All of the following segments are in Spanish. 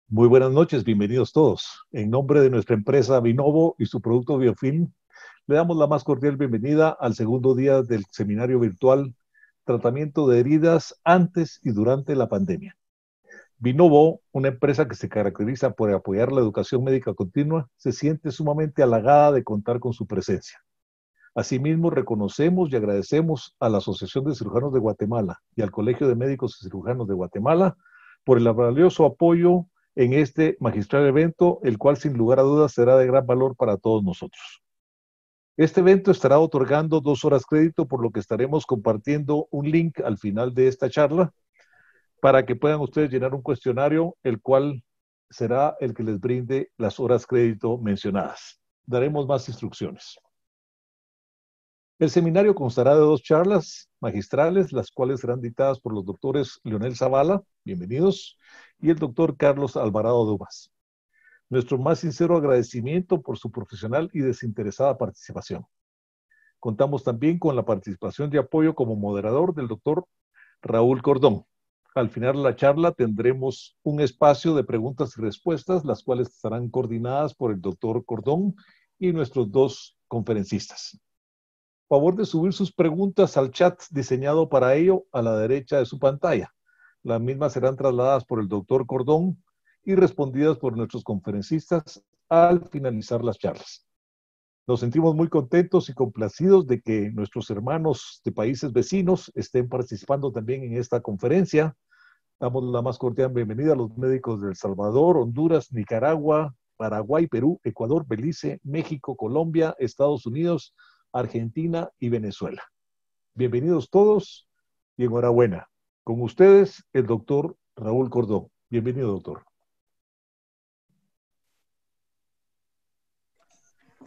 Muy buenas noches, bienvenidos todos. En nombre de nuestra empresa Vinovo y su producto Biofilm, le damos la más cordial bienvenida al segundo día del seminario virtual Tratamiento de heridas antes y durante la pandemia. Vinovo, una empresa que se caracteriza por apoyar la educación médica continua, se siente sumamente halagada de contar con su presencia. Asimismo, reconocemos y agradecemos a la Asociación de Cirujanos de Guatemala y al Colegio de Médicos y Cirujanos de Guatemala por el valioso apoyo en este magistral evento, el cual sin lugar a dudas será de gran valor para todos nosotros. Este evento estará otorgando 2 horas crédito, por lo que estaremos compartiendo un link al final de esta charla para que puedan ustedes llenar un cuestionario, el cual será el que les brinde las horas crédito mencionadas. Daremos más instrucciones. El seminario constará de 2 charlas magistrales, las cuales serán dictadas por los doctores Leonel Zavala, bienvenidos, y el doctor Carlos Alvarado Dumas. Nuestro más sincero agradecimiento por su profesional y desinteresada participación. Contamos también con la participación y apoyo como moderador del doctor Raúl Cordón. Al final de la charla tendremos un espacio de preguntas y respuestas, las cuales estarán coordinadas por el doctor Cordón y nuestros 2 conferencistas. Favor de subir sus preguntas al chat diseñado para ello a la derecha de su pantalla. Las mismas serán trasladadas por el doctor Cordón y respondidas por nuestros conferencistas al finalizar las charlas. Nos sentimos muy contentos y complacidos de que nuestros hermanos de países vecinos estén participando también en esta conferencia. Damos la más cordial bienvenida a los médicos de El Salvador, Honduras, Nicaragua, Paraguay, Perú, Ecuador, Belice, México, Colombia, Estados Unidos, Argentina y Venezuela. Bienvenidos todos y enhorabuena. Con ustedes, el doctor Raúl Cordón. Bienvenido, doctor.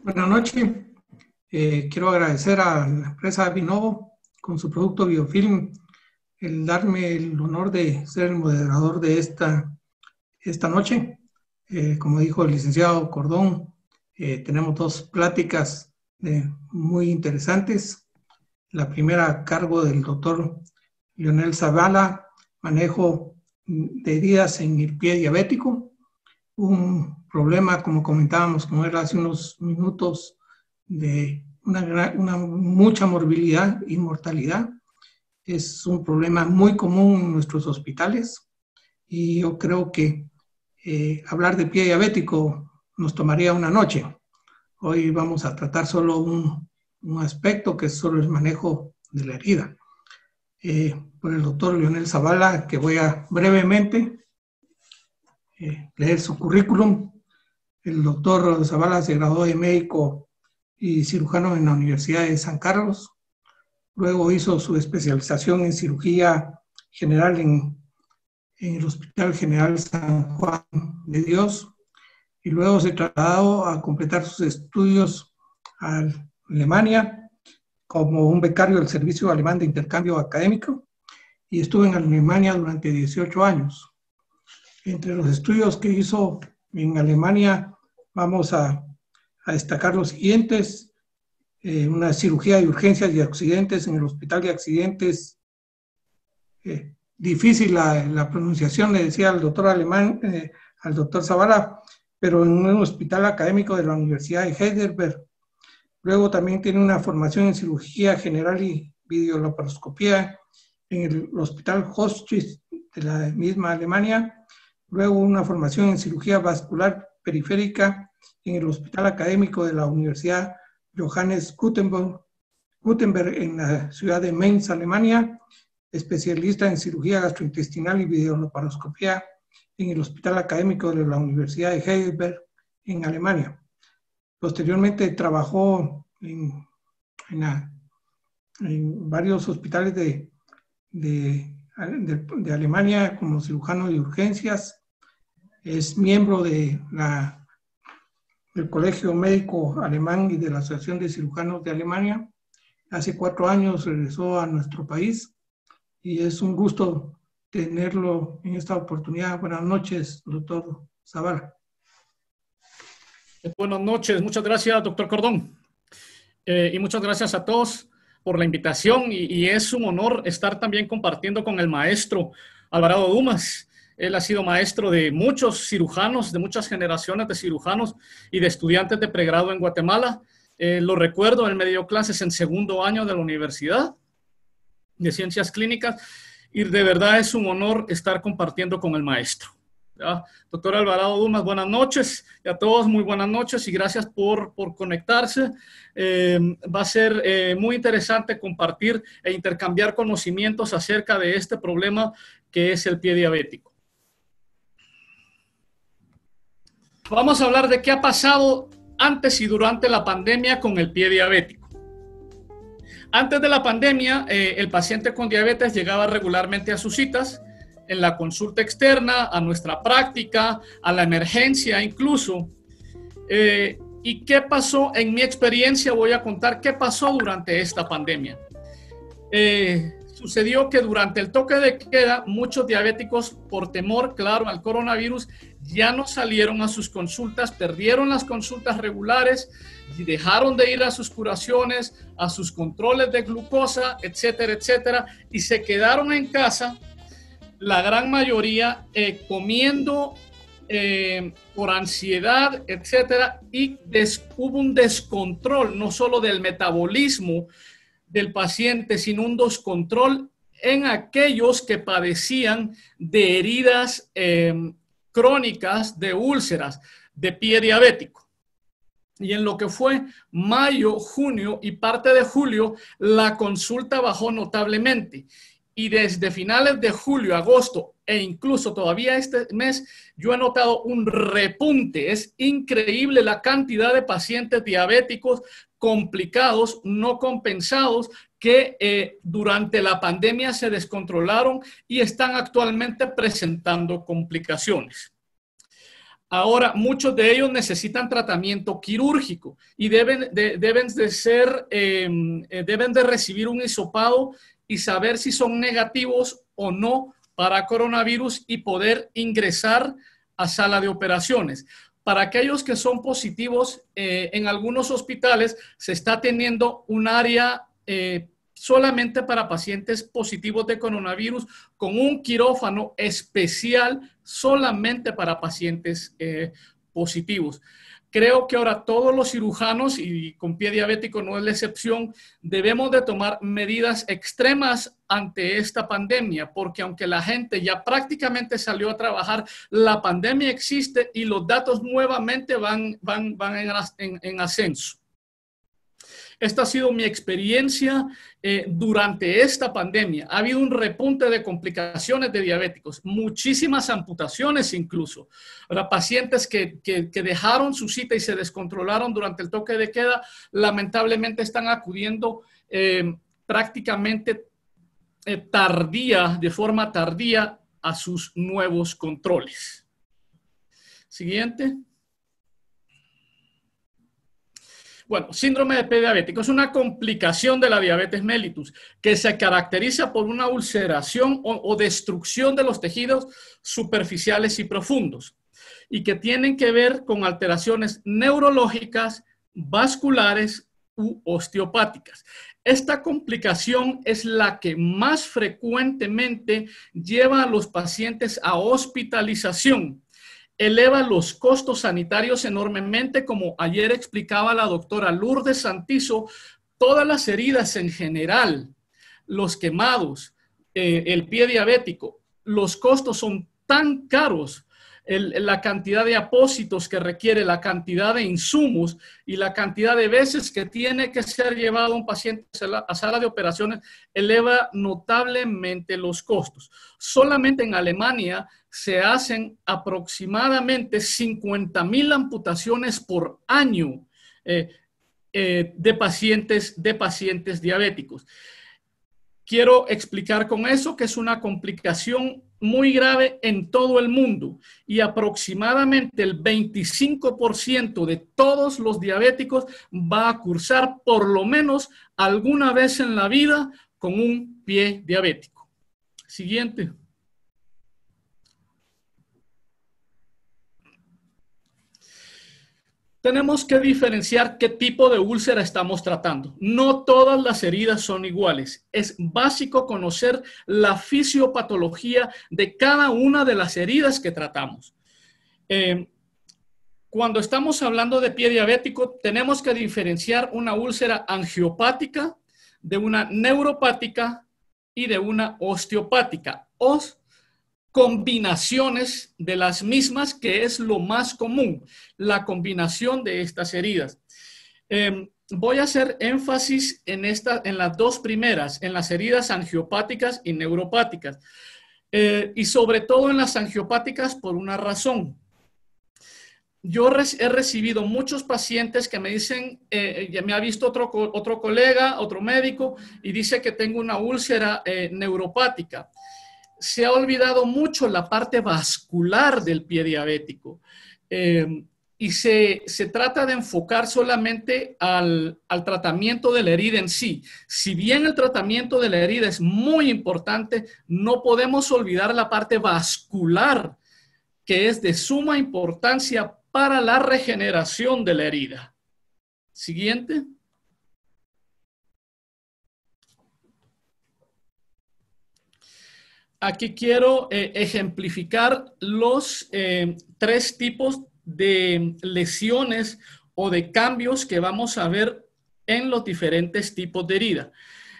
Buenas noches. Quiero agradecer a la empresa Vinovo con su producto Biofilm el darme el honor de ser el moderador de esta noche. Como dijo el licenciado Cordón, tenemos 2 pláticas muy interesantes. La primera a cargo del doctor Leonel Zavala, manejo de heridas en el pie diabético, un problema, como comentábamos con él hace unos minutos, de una mucha morbilidad y mortalidad. Es un problema muy común en nuestros hospitales y yo creo que hablar de pie diabético nos tomaría una noche. Hoy vamos a tratar solo un aspecto, que es solo el manejo de la herida. Por el doctor Leonel Zavala, que voy a brevemente leer su currículum. El doctor Zavala se graduó de médico y cirujano en la Universidad de San Carlos. Luego hizo su especialización en cirugía general en el Hospital General San Juan de Dios. Y luego se trasladó a completar sus estudios a Alemania como un becario del Servicio Alemán de Intercambio Académico y estuvo en Alemania durante 18 años. Entre los estudios que hizo en Alemania vamos a destacar los siguientes: una cirugía de urgencias y accidentes en el Hospital de Accidentes, difícil la pronunciación, le decía al doctor alemán, al doctor Zavala, pero en un hospital académico de la Universidad de Heidelberg. Luego también tiene una formación en cirugía general y videolaparoscopía en el Hospital Hospiz de la misma Alemania. Luego una formación en cirugía vascular periférica en el Hospital Académico de la Universidad Johannes Gutenberg en la ciudad de Mainz, Alemania. Especialista en cirugía gastrointestinal y videolaparoscopía en el Hospital Académico de la Universidad de Heidelberg en Alemania. Posteriormente trabajó en varios hospitales de Alemania como cirujano de urgencias. Es miembro del Colegio Médico Alemán y de la Asociación de Cirujanos de Alemania. Hace 4 años regresó a nuestro país y es un gusto tenerlo en esta oportunidad. Buenas noches, doctor Zavala. Buenas noches, muchas gracias, doctor Cordón. Y muchas gracias a todos por la invitación y es un honor estar también compartiendo con el maestro Alvarado Dumas, Él ha sido maestro de muchos cirujanos, de muchas generaciones de cirujanos y de estudiantes de pregrado en Guatemala. Lo recuerdo, él me dio clases en segundo año de la universidad de Ciencias Clínicas y de verdad es un honor estar compartiendo con el maestro. ¿Ya? Doctor Alvarado Dumas, buenas noches. Y a todos muy buenas noches y gracias por conectarse. Va a ser muy interesante compartir e intercambiar conocimientos acerca de este problema que es el pie diabético. Vamos a hablar de qué ha pasado antes y durante la pandemia con el pie diabético. Antes de la pandemia, el paciente con diabetes llegaba regularmente a sus citas, en la consulta externa, a nuestra práctica, a la emergencia incluso. ¿Y qué pasó? En mi experiencia voy a contar qué pasó durante esta pandemia. Sucedió que durante el toque de queda, muchos diabéticos, por temor, claro, al coronavirus, ya no salieron a sus consultas, perdieron las consultas regulares y dejaron de ir a sus curaciones, a sus controles de glucosa, etcétera, etcétera, y se quedaron en casa, la gran mayoría comiendo por ansiedad, etcétera, y hubo un descontrol, no solo del metabolismo del paciente, sino un descontrol en aquellos que padecían de heridas crónicas, de úlceras, de pie diabético. Y en lo que fue mayo, junio y parte de julio, la consulta bajó notablemente. Y desde finales de julio, agosto e incluso todavía este mes, yo he notado un repunte. Es increíble la cantidad de pacientes diabéticos complicados, no compensados, que durante la pandemia se descontrolaron y están actualmente presentando complicaciones. Ahora, muchos de ellos necesitan tratamiento quirúrgico y deben de recibir un hisopado y saber si son negativos o no para coronavirus y poder ingresar a sala de operaciones. Para aquellos que son positivos, en algunos hospitales se está teniendo un área solamente para pacientes positivos de coronavirus con un quirófano especial solamente para pacientes positivos. Creo que ahora todos los cirujanos, y con pie diabético no es la excepción, debemos de tomar medidas extremas ante esta pandemia, porque aunque la gente ya prácticamente salió a trabajar, la pandemia existe y los datos nuevamente van en ascenso. Esta ha sido mi experiencia durante esta pandemia. Ha habido un repunte de complicaciones de diabéticos, muchísimas amputaciones incluso. Ahora, pacientes que dejaron su cita y se descontrolaron durante el toque de queda, lamentablemente están acudiendo prácticamente de forma tardía a sus nuevos controles. Siguiente. Bueno, síndrome de pie diabético es una complicación de la diabetes mellitus que se caracteriza por una ulceración o destrucción de los tejidos superficiales y profundos y que tienen que ver con alteraciones neurológicas, vasculares u osteopáticas. Esta complicación es la que más frecuentemente lleva a los pacientes a hospitalización. Eleva los costos sanitarios enormemente, como ayer explicaba la doctora Lourdes Santizo, todas las heridas en general, los quemados, el pie diabético, los costos son tan caros, la cantidad de apósitos que requiere, la cantidad de insumos y la cantidad de veces que tiene que ser llevado un paciente a sala de operaciones eleva notablemente los costos. Solamente en Alemania se hacen aproximadamente 50,000 amputaciones por año de pacientes diabéticos. Quiero explicar con eso que es una complicación muy grave en todo el mundo y aproximadamente el 25% de todos los diabéticos va a cursar por lo menos alguna vez en la vida con un pie diabético. Siguiente. Tenemos que diferenciar qué tipo de úlcera estamos tratando. No todas las heridas son iguales. Es básico conocer la fisiopatología de cada una de las heridas que tratamos. Cuando estamos hablando de pie diabético, tenemos que diferenciar una úlcera angiopática de una neuropática y de una osteopática, o combinaciones de las mismas, que es lo más común, la combinación de estas heridas. Voy a hacer énfasis en las dos primeras, en las heridas angiopáticas y neuropáticas, y sobre todo en las angiopáticas por una razón. Yo he recibido muchos pacientes que me dicen, ya me ha visto otro colega, otro médico, y dice que tengo una úlcera neuropática. Se ha olvidado mucho la parte vascular del pie diabético, y se trata de enfocar solamente al tratamiento de la herida en sí. Si bien el tratamiento de la herida es muy importante, no podemos olvidar la parte vascular, que es de suma importancia para la regeneración de la herida. Siguiente. Aquí quiero ejemplificar los tres tipos de lesiones o de cambios que vamos a ver en los diferentes tipos de herida.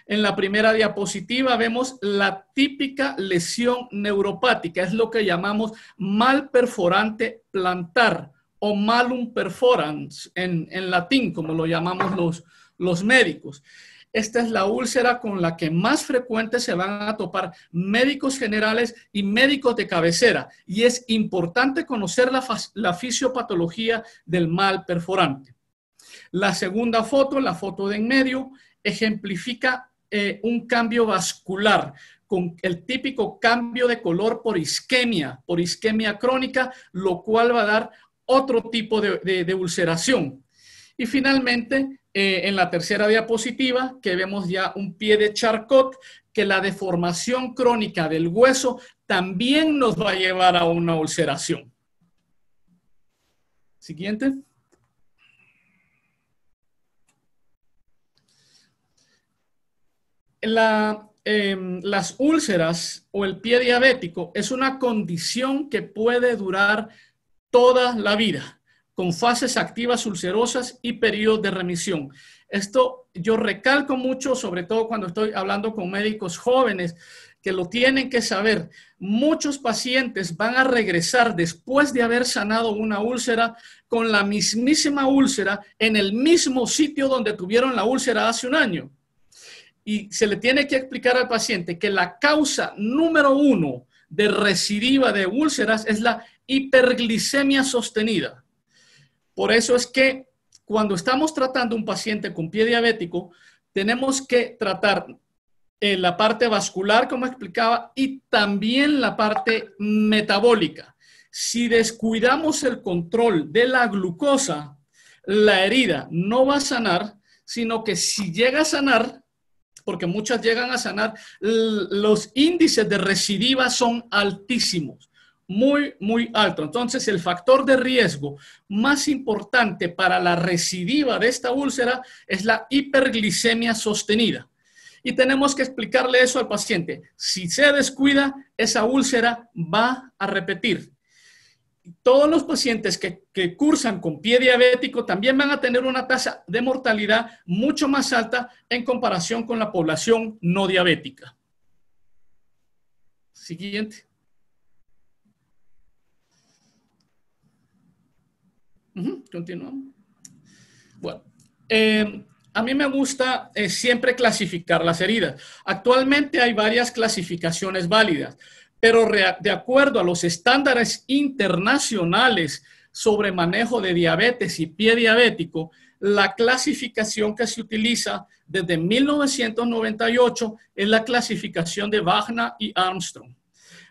En la primera diapositiva vemos la típica lesión neuropática, es lo que llamamos mal perforante plantar o malum perforans en latín, como lo llamamos los médicos. Esta es la úlcera con la que más frecuente se van a topar médicos generales y médicos de cabecera. Y es importante conocer la fisiopatología del mal perforante. La segunda foto, la foto de en medio, ejemplifica un cambio vascular con el típico cambio de color por isquemia crónica, lo cual va a dar otro tipo de ulceración. Y finalmente, en la tercera diapositiva, que vemos ya un pie de Charcot, que la deformación crónica del hueso también nos va a llevar a una ulceración. Siguiente. Las úlceras o el pie diabético es una condición que puede durar toda la vida, con fases activas ulcerosas y periodos de remisión. Esto yo recalco mucho, sobre todo cuando estoy hablando con médicos jóvenes, que lo tienen que saber. Muchos pacientes van a regresar después de haber sanado una úlcera con la mismísima úlcera en el mismo sitio donde tuvieron la úlcera hace un año. Y se le tiene que explicar al paciente que la causa número 1 de recidiva de úlceras es la hiperglicemia sostenida. Por eso es que cuando estamos tratando un paciente con pie diabético, tenemos que tratar la parte vascular, como explicaba, y también la parte metabólica. Si descuidamos el control de la glucosa, la herida no va a sanar, sino que si llega a sanar, porque muchas llegan a sanar, los índices de recidiva son altísimos, muy, muy altos. Entonces, el factor de riesgo más importante para la recidiva de esta úlcera es la hiperglicemia sostenida. Y tenemos que explicarle eso al paciente. Si se descuida, esa úlcera va a repetir. Todos los pacientes que cursan con pie diabético también van a tener una tasa de mortalidad mucho más alta en comparación con la población no diabética. Siguiente. Continuamos. Bueno, a mí me gusta siempre clasificar las heridas. Actualmente hay varias clasificaciones válidas, pero de acuerdo a los estándares internacionales sobre manejo de diabetes y pie diabético, la clasificación que se utiliza desde 1998 es la clasificación de Wagner y Armstrong.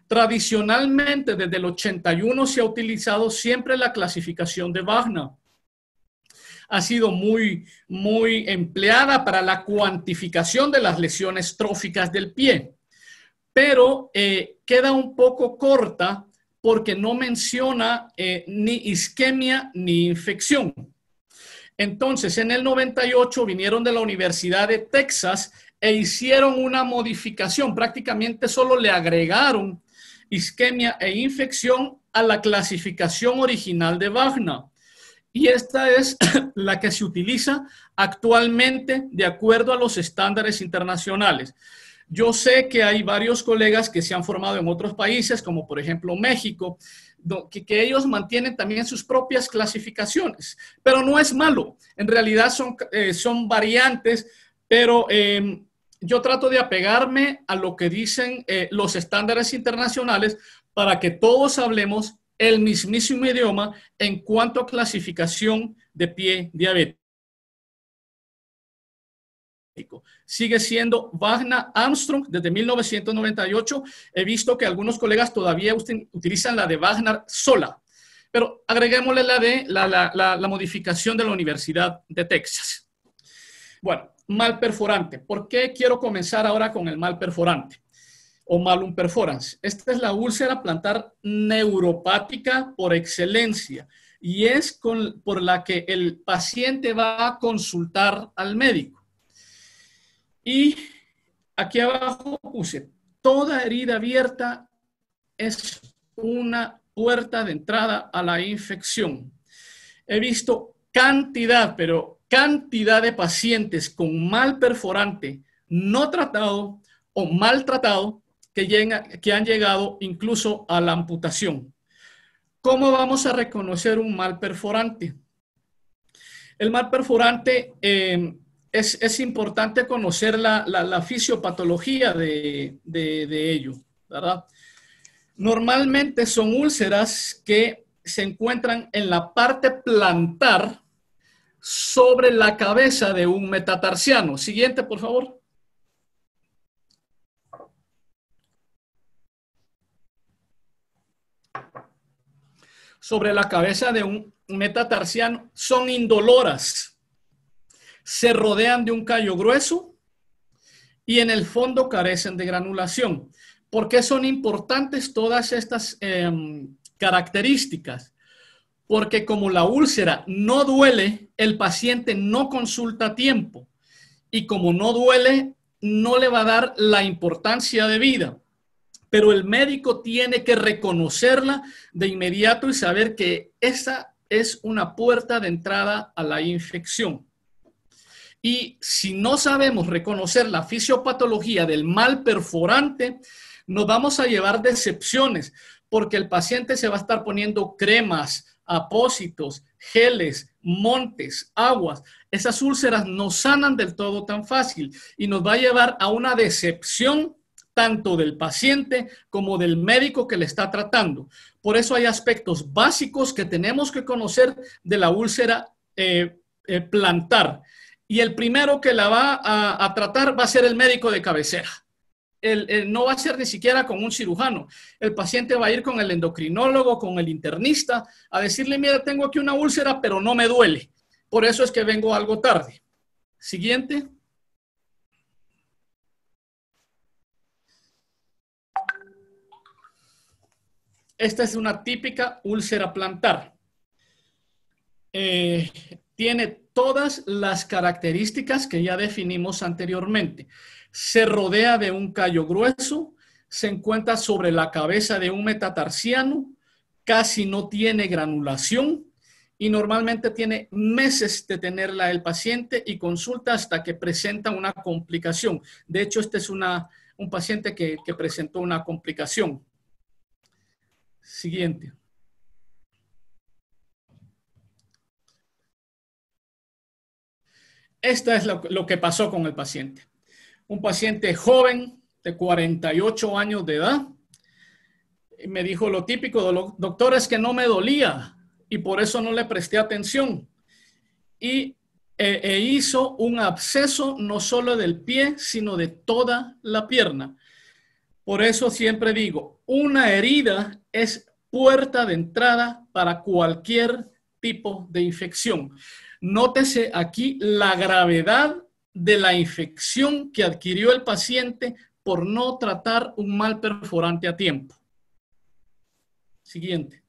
Tradicionalmente, desde el 81 se ha utilizado siempre la clasificación de Wagner. Ha sido muy empleada para la cuantificación de las lesiones tróficas del pie, pero queda un poco corta porque no menciona ni isquemia ni infección. Entonces, en el 98 vinieron de la Universidad de Texas e hicieron una modificación. Prácticamente solo le agregaron isquemia e infección a la clasificación original de Wagner. Y esta es la que se utiliza actualmente de acuerdo a los estándares internacionales. Yo sé que hay varios colegas que se han formado en otros países, como por ejemplo México, que ellos mantienen también sus propias clasificaciones, pero no es malo. En realidad son variantes, pero yo trato de apegarme a lo que dicen los estándares internacionales para que todos hablemos el mismísimo idioma en cuanto a clasificación de pie diabético. Sigue siendo Wagner-Armstrong desde 1998. He visto que algunos colegas todavía utilizan la de Wagner sola, pero agreguémosle la modificación de la Universidad de Texas. Bueno, mal perforante. ¿Por qué quiero comenzar ahora con el mal perforante o malum perforans? Esta es la úlcera plantar neuropática por excelencia y es por la que el paciente va a consultar al médico. Y aquí abajo puse, toda herida abierta es una puerta de entrada a la infección. He visto cantidad, pero cantidad de pacientes con mal perforante no tratado o maltratado que han llegado incluso a la amputación. ¿Cómo vamos a reconocer un mal perforante? El mal perforante es importante conocer la fisiopatología de ello, ¿verdad? Normalmente son úlceras que se encuentran en la parte plantar sobre la cabeza de un metatarsiano. Siguiente, por favor. Sobre la cabeza de un metatarsiano son indoloras. Se rodean de un callo grueso y en el fondo carecen de granulación. ¿Por qué son importantes todas estas características? Porque como la úlcera no duele, el paciente no consulta a tiempo. Y como no duele, no le va a dar la importancia de vida. Pero el médico tiene que reconocerla de inmediato y saber que esa es una puerta de entrada a la infección. Y si no sabemos reconocer la fisiopatología del mal perforante, nos vamos a llevar decepciones, porque el paciente se va a estar poniendo cremas, apósitos, geles, montes, aguas. Esas úlceras no sanan del todo tan fácil y nos va a llevar a una decepción tanto del paciente como del médico que le está tratando. Por eso hay aspectos básicos que tenemos que conocer de la úlcera plantar. Y el primero que la va a tratar va a ser el médico de cabecera. No va a ser ni siquiera con un cirujano. El paciente va a ir con el endocrinólogo, con el internista, a decirle, mira, tengo aquí una úlcera, pero no me duele. Por eso es que vengo algo tarde. Siguiente. Esta es una típica úlcera plantar. Tiene todas las características que ya definimos anteriormente. Se rodea de un callo grueso, se encuentra sobre la cabeza de un metatarsiano, casi no tiene granulación y normalmente tiene meses de tenerla el paciente y consulta hasta que presenta una complicación. De hecho, este es un paciente que presentó una complicación. Siguiente. Esta es lo que pasó con el paciente. Un paciente joven de 48 años de edad. Me dijo lo típico, doctor, es que no me dolía y por eso no le presté atención. Y hizo un absceso no solo del pie, sino de toda la pierna. Por eso siempre digo, una herida es puerta de entrada para cualquier tipo de infección. Nótese aquí la gravedad de la infección que adquirió el paciente por no tratar un mal perforante a tiempo. Siguiente.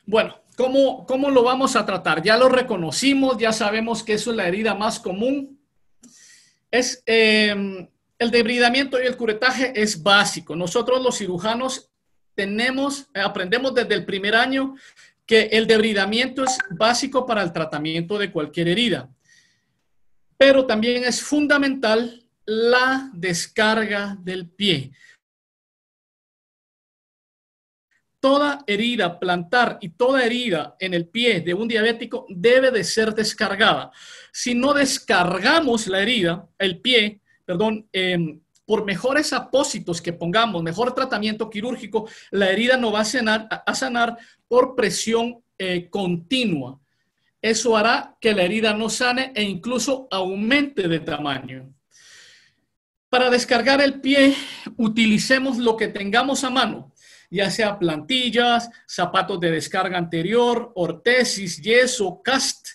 Bueno, ¿cómo lo vamos a tratar? Ya lo reconocimos, ya sabemos que eso es la herida más común. El debridamiento y el curetaje es básico. Nosotros los cirujanos aprendemos desde el primer año que el debridamiento es básico para el tratamiento de cualquier herida. Pero también es fundamental la descarga del pie. Toda herida plantar y toda herida en el pie de un diabético debe de ser descargada. Si no descargamos la herida, el pie, perdón, por mejores apósitos que pongamos, mejor tratamiento quirúrgico, la herida no va a sanar por presión continua. Eso hará que la herida no sane e incluso aumente de tamaño. Para descargar el pie, utilicemos lo que tengamos a mano, ya sea plantillas, zapatos de descarga anterior, ortesis, yeso, cast,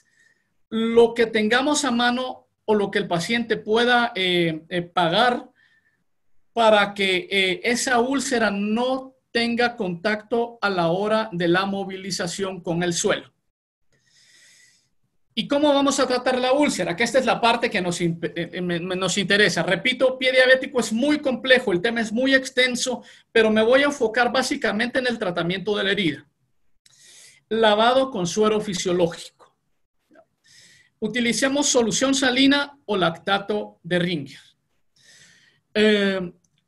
lo que tengamos a mano o lo que el paciente pueda pagar para que esa úlcera no tenga contacto a la hora de la movilización con el suelo. ¿Y cómo vamos a tratar la úlcera? Que esta es la parte que nos interesa. Repito, pie diabético es muy complejo, el tema es muy extenso, pero me voy a enfocar básicamente en el tratamiento de la herida. Lavado con suero fisiológico. Utilicemos solución salina o lactato de Ringer.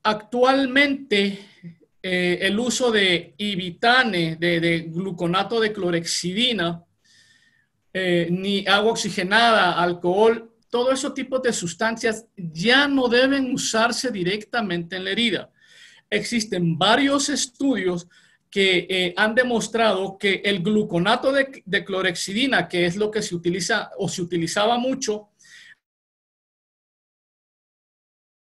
Actualmente, el uso de ibitane, de gluconato de clorhexidina, ni agua oxigenada, alcohol, todo ese tipo de sustancias ya no deben usarse directamente en la herida. Existen varios estudios que han demostrado que el gluconato de clorhexidina, que es lo que se utiliza o se utilizaba mucho,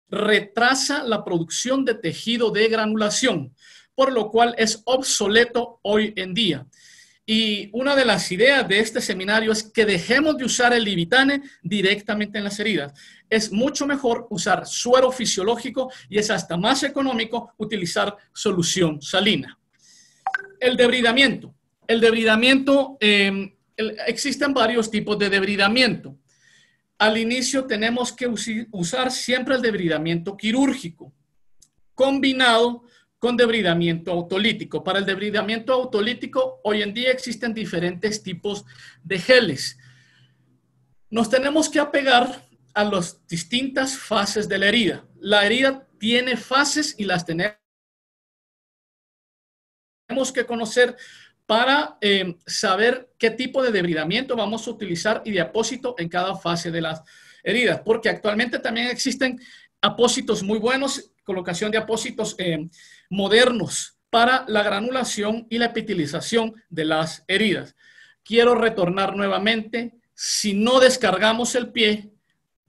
retrasa la producción de tejido de granulación, por lo cual es obsoleto hoy en día. Y una de las ideas de este seminario es que dejemos de usar el ibitane directamente en las heridas. Es mucho mejor usar suero fisiológico y es hasta más económico utilizar solución salina. El debridamiento. Existen varios tipos de debridamiento. Al inicio tenemos que usar siempre el debridamiento quirúrgico, combinado con debridamiento autolítico. Para el debridamiento autolítico, hoy en día existen diferentes tipos de geles. Nos tenemos que apegar a las distintas fases de la herida. La herida tiene fases y las tenemos que conocer para saber qué tipo de debridamiento vamos a utilizar y de apósito en cada fase de las heridas, porque actualmente también existen apósitos muy buenos, colocación de apósitos modernos para la granulación y la epitelización de las heridas. Quiero retornar nuevamente, si no descargamos el pie,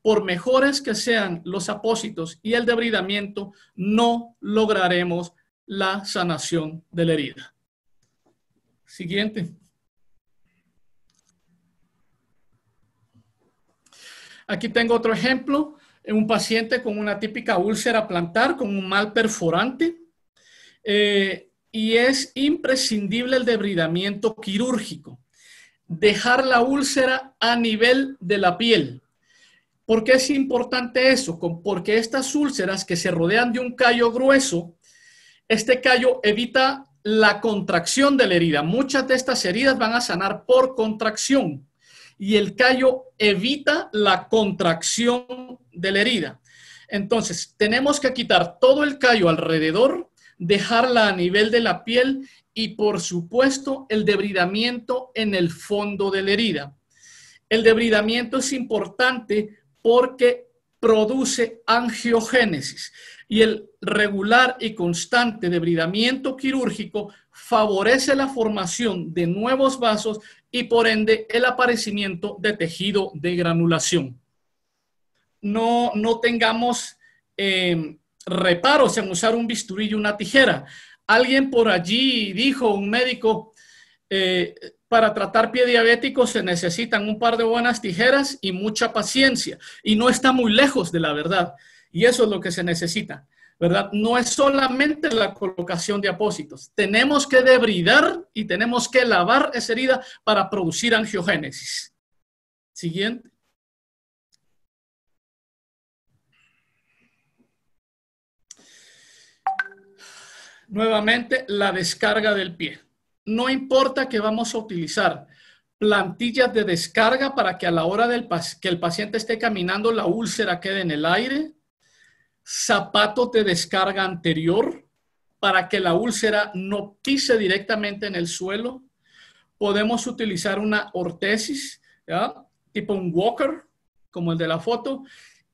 por mejores que sean los apósitos y el debridamiento, no lograremos la sanación de la herida. Siguiente. Aquí tengo otro ejemplo. Un paciente con una típica úlcera plantar, con un mal perforante. Y es imprescindible el debridamiento quirúrgico. Dejar la úlcera a nivel de la piel. ¿Por qué es importante eso? Porque estas úlceras que se rodean de un callo grueso, este callo evita la contracción de la herida. Muchas de estas heridas van a sanar por contracción y el callo evita la contracción de la herida. Entonces, tenemos que quitar todo el callo alrededor, dejarla a nivel de la piel y, por supuesto, el debridamiento en el fondo de la herida. El debridamiento es importante porque produce angiogénesis. Y el regular y constante debridamiento quirúrgico favorece la formación de nuevos vasos y por ende el aparecimiento de tejido de granulación. No tengamos reparos en usar un bisturí y una tijera. Alguien por allí dijo, un médico, para tratar pie diabético se necesitan un par de buenas tijeras y mucha paciencia. Y no está muy lejos de la verdad. Y eso es lo que se necesita. ¿verdad? No es solamente la colocación de apósitos. Tenemos que debridar y tenemos que lavar esa herida para producir angiogénesis. Siguiente. Nuevamente, la descarga del pie. No importa que vamos a utilizar plantillas de descarga para que a la hora que el paciente esté caminando la úlcera quede en el aire, zapatos de descarga anterior para que la úlcera no pise directamente en el suelo. Podemos utilizar una ortesis, ¿ya? Tipo un walker, como el de la foto.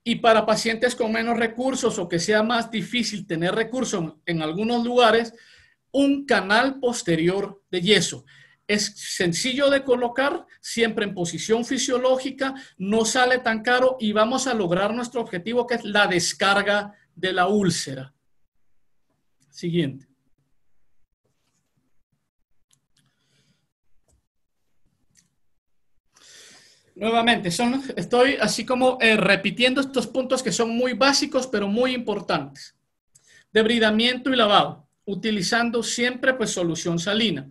Y para pacientes con menos recursos o que sea más difícil tener recursos en algunos lugares, un canal posterior de yeso. Es sencillo de colocar, siempre en posición fisiológica, no sale tan caro y vamos a lograr nuestro objetivo, que es la descarga de la úlcera. Siguiente. Nuevamente, estoy así como repitiendo estos puntos que son muy básicos, pero muy importantes. Debridamiento y lavado, utilizando siempre pues solución salina.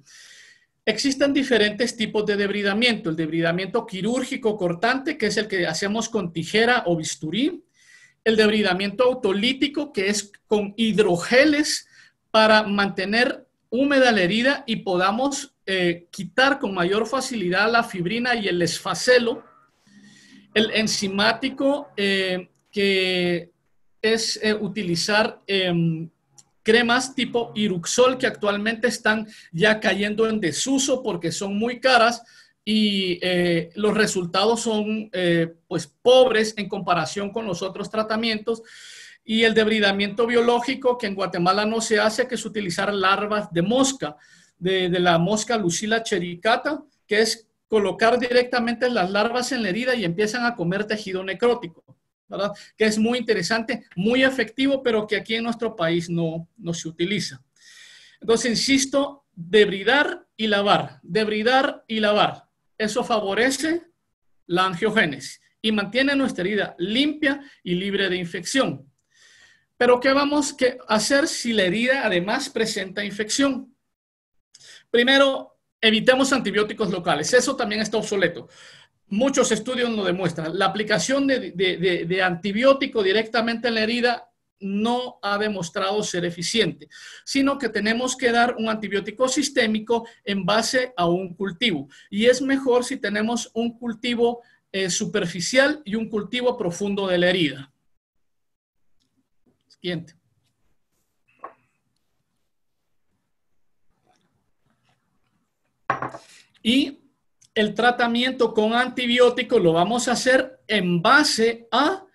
Existen diferentes tipos de debridamiento. El debridamiento quirúrgico cortante, que es el que hacemos con tijera o bisturí. El debridamiento autolítico, que es con hidrogeles para mantener húmeda la herida y podamos quitar con mayor facilidad la fibrina y el esfacelo. El enzimático, que es utilizar cremas tipo Iruxol, que actualmente están ya cayendo en desuso porque son muy caras y los resultados son pues pobres en comparación con los otros tratamientos. Y el debridamiento biológico, que en Guatemala no se hace, que es utilizar larvas de mosca, de la mosca Lucila chericata, que es colocar directamente las larvas en la herida y empiezan a comer tejido necrótico, ¿verdad? Que es muy interesante, muy efectivo, pero que aquí en nuestro país no se utiliza. Entonces, insisto, debridar y lavar, debridar y lavar. Eso favorece la angiogénesis y mantiene nuestra herida limpia y libre de infección. Pero, ¿qué vamos a hacer si la herida además presenta infección? Primero, evitemos antibióticos locales. Eso también está obsoleto. Muchos estudios lo demuestran. La aplicación de antibiótico directamente en la herida no ha demostrado ser eficiente, sino que tenemos que dar un antibiótico sistémico en base a un cultivo. Y es mejor si tenemos un cultivo superficial y un cultivo profundo de la herida. Siguiente. Y el tratamiento con antibióticos lo vamos a hacer en base a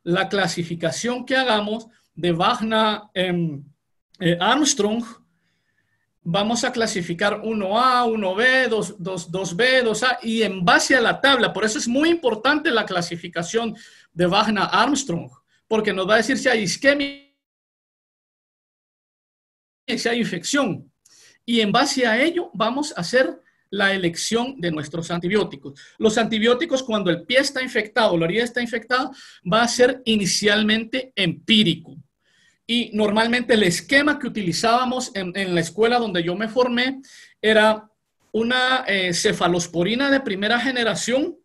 la clasificación que hagamos de Wagner Armstrong. Vamos a clasificar 1A, 1B, 2B, 2A y en base a la tabla. Por eso es muy importante la clasificación de Wagner Armstrong, porque nos va a decir si hay isquemia y si hay infección. Y en base a ello vamos a hacer la elección de nuestros antibióticos. Los antibióticos, cuando el pie está infectado, la herida está infectada, va a ser inicialmente empírico. Y normalmente el esquema que utilizábamos en la escuela donde yo me formé era una cefalosporina de primera generación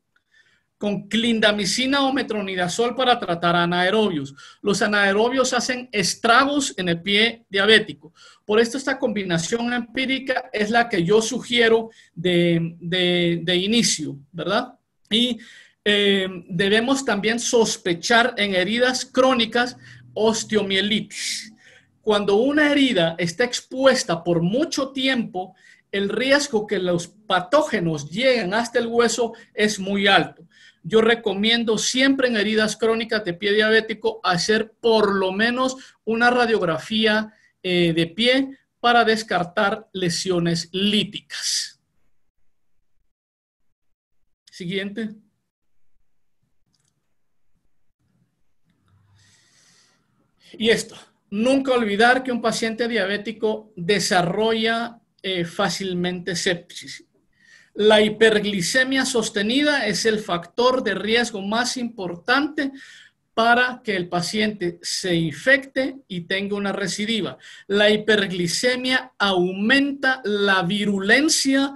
con clindamicina o metronidazol para tratar anaerobios. Los anaerobios hacen estragos en el pie diabético. Por esto esta combinación empírica es la que yo sugiero de inicio, ¿verdad? Y debemos también sospechar en heridas crónicas osteomielitis. Cuando una herida está expuesta por mucho tiempo, el riesgo que los patógenos lleguen hasta el hueso es muy alto. Yo recomiendo siempre en heridas crónicas de pie diabético hacer por lo menos una radiografía de pie para descartar lesiones líticas. Siguiente. Y esto, nunca olvidar que un paciente diabético desarrolla fácilmente sepsis. La hiperglicemia sostenida es el factor de riesgo más importante para que el paciente se infecte y tenga una recidiva. La hiperglicemia aumenta la virulencia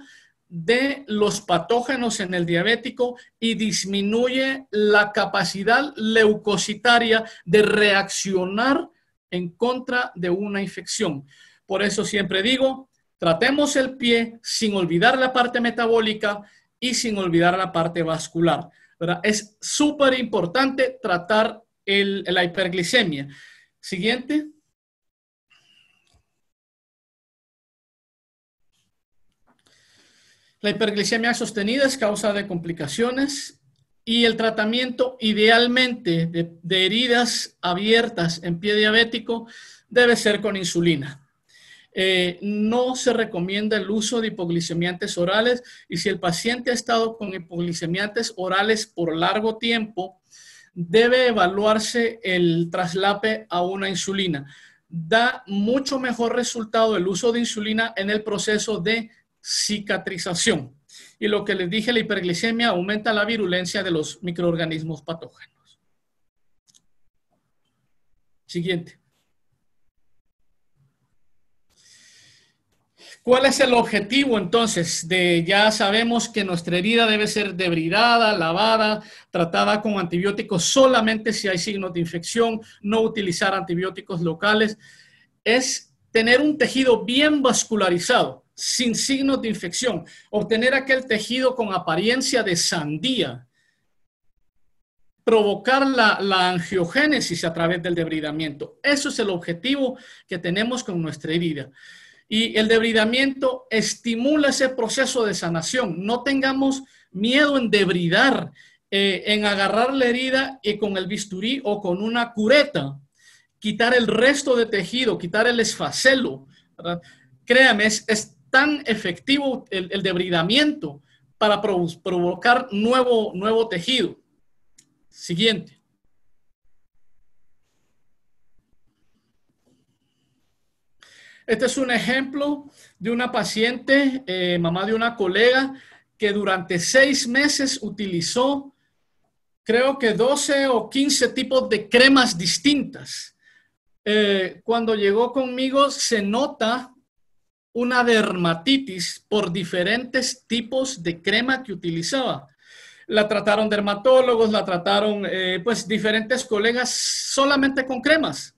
de los patógenos en el diabético y disminuye la capacidad leucocitaria de reaccionar en contra de una infección. Por eso siempre digo, tratemos el pie sin olvidar la parte metabólica y sin olvidar la parte vascular, ¿verdad? Es súper importante tratar la hiperglicemia. Siguiente. La hiperglicemia sostenida es causa de complicaciones y el tratamiento idealmente de heridas abiertas en pie diabético debe ser con insulina. No se recomienda el uso de hipoglicemiantes orales y si el paciente ha estado con hipoglicemiantes orales por largo tiempo, debe evaluarse el traslape a una insulina. Da mucho mejor resultado el uso de insulina en el proceso de cicatrización. Y lo que les dije, la hiperglicemia aumenta la virulencia de los microorganismos patógenos. Siguiente. ¿Cuál es el objetivo entonces? Ya sabemos que nuestra herida debe ser debridada, lavada, tratada con antibióticos solamente si hay signos de infección, no utilizar antibióticos locales. Es tener un tejido bien vascularizado, sin signos de infección, obtener aquel tejido con apariencia de sandía, provocar la angiogénesis a través del debridamiento. Eso es el objetivo que tenemos con nuestra herida. Y el debridamiento estimula ese proceso de sanación. No tengamos miedo en debridar, en agarrar la herida y con el bisturí o con una cureta, quitar el resto de tejido, quitar el esfacelo, ¿verdad? Créame, es tan efectivo el debridamiento para provocar nuevo tejido. Siguiente. Este es un ejemplo de una paciente, mamá de una colega, que durante 6 meses utilizó, creo que 12 o 15 tipos de cremas distintas. Cuando llegó conmigo se nota una dermatitis por diferentes tipos de crema que utilizaba. La trataron dermatólogos, la trataron pues diferentes colegas solamente con cremas.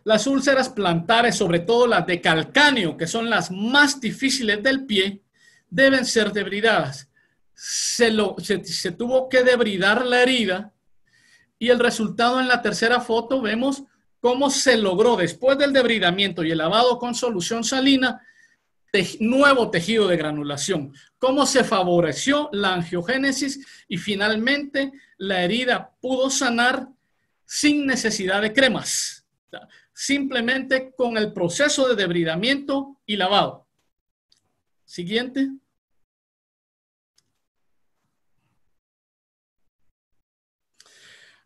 Las úlceras plantares, sobre todo las de calcáneo, que son las más difíciles del pie, deben ser debridadas. Se tuvo que debridar la herida y el resultado en la tercera foto vemos cómo se logró después del debridamiento y el lavado con solución salina, nuevo tejido de granulación, cómo se favoreció la angiogénesis y finalmente la herida pudo sanar sin necesidad de cremas, simplemente con el proceso de debridamiento y lavado. Siguiente.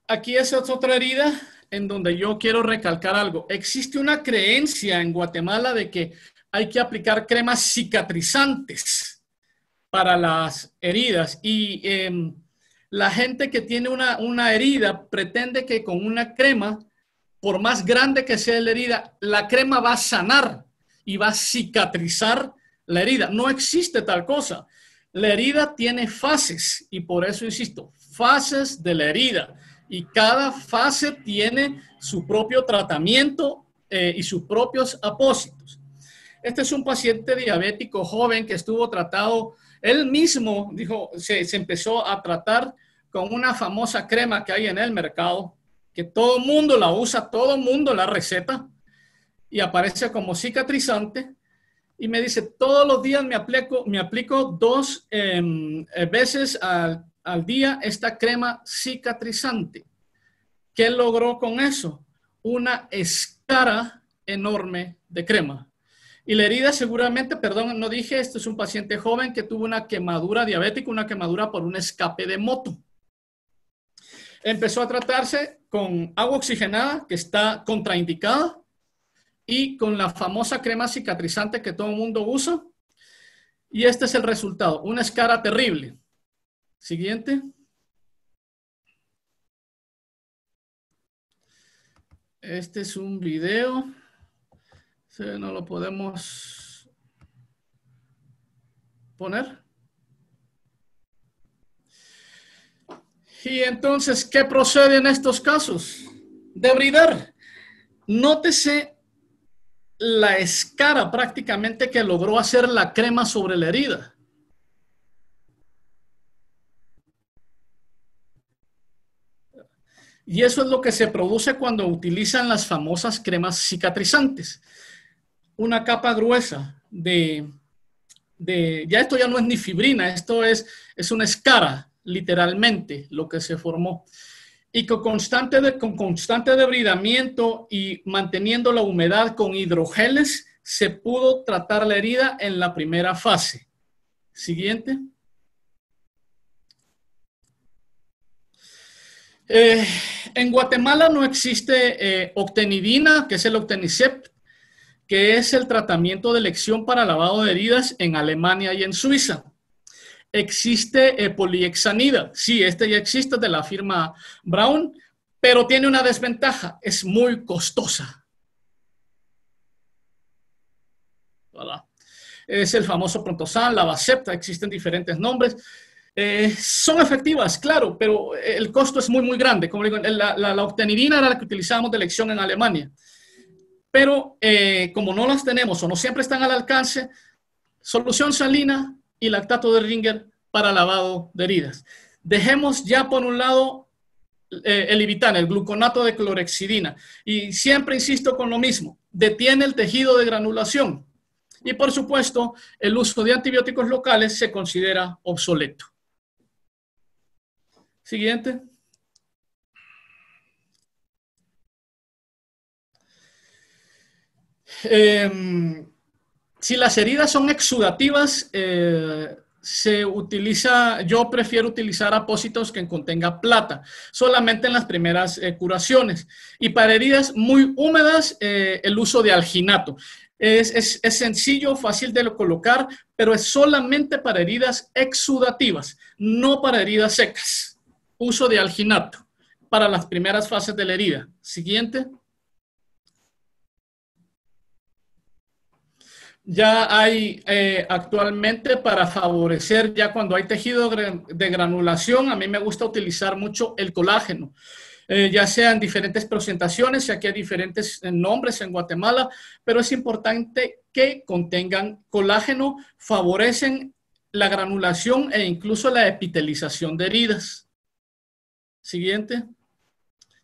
Aquí es otra herida en donde yo quiero recalcar algo. Existe una creencia en Guatemala de que hay que aplicar cremas cicatrizantes para las heridas y la gente que tiene una herida pretende que con una crema, por más grande que sea la herida, la crema va a sanar y va a cicatrizar la herida. No existe tal cosa. La herida tiene fases y por eso insisto, fases de la herida. Y cada fase tiene su propio tratamiento y sus propios apósitos. Este es un paciente diabético joven que estuvo tratado, él mismo dijo, se empezó a tratar con una famosa crema que hay en el mercado, que todo el mundo la usa, todo el mundo la receta y aparece como cicatrizante. Y me dice, todos los días me aplico 2 veces al día esta crema cicatrizante. ¿Qué logró con eso? Una escara enorme de crema. Y la herida seguramente, perdón, no dije, esto es un paciente joven que tuvo una quemadura diabética, una quemadura por un escape de moto. Empezó a tratarse con agua oxigenada, que está contraindicada, y con la famosa crema cicatrizante que todo el mundo usa. Y este es el resultado, una escara terrible. Siguiente. Este es un video. Sí, no lo podemos poner. Y entonces, ¿qué procede en estos casos? Debridar. Nótese la escara prácticamente que logró hacer la crema sobre la herida. Y eso es lo que se produce cuando utilizan las famosas cremas cicatrizantes. Una capa gruesa ya esto ya no es ni fibrina, esto es una escara, literalmente, lo que se formó. Y con constante debridamiento y manteniendo la humedad con hidrogeles, se pudo tratar la herida en la primera fase. Siguiente. En Guatemala no existe octenidina, que es el Octenicept, que es el tratamiento de elección para lavado de heridas en Alemania y en Suiza. Existe polihexanida. Sí, este ya existe, de la firma Braun, pero tiene una desventaja, es muy costosa. Voilà. Es el famoso Prontosan, la Vacepta, existen diferentes nombres. Son efectivas, claro, pero el costo es muy grande. Como digo, la octenidina era la que utilizábamos de elección en Alemania. Pero como no las tenemos o no siempre están al alcance, solución salina y lactato de Ringer para lavado de heridas. Dejemos ya por un lado el Livitan, el gluconato de clorhexidina. Y siempre insisto con lo mismo, detiene el tejido de granulación. Y por supuesto, el uso de antibióticos locales se considera obsoleto. Siguiente. Si las heridas son exudativas, yo prefiero utilizar apósitos que contenga plata, solamente en las primeras curaciones. Y para heridas muy húmedas, el uso de alginato. Es sencillo, fácil de colocar, pero es solamente para heridas exudativas, no para heridas secas. Uso de alginato para las primeras fases de la herida. Siguiente. Ya hay actualmente, para favorecer ya cuando hay tejido de granulación, a mí me gusta utilizar mucho el colágeno, ya sea en diferentes presentaciones, ya que hay diferentes nombres en Guatemala, pero es importante que contengan colágeno, favorecen la granulación e incluso la epitelización de heridas. Siguiente.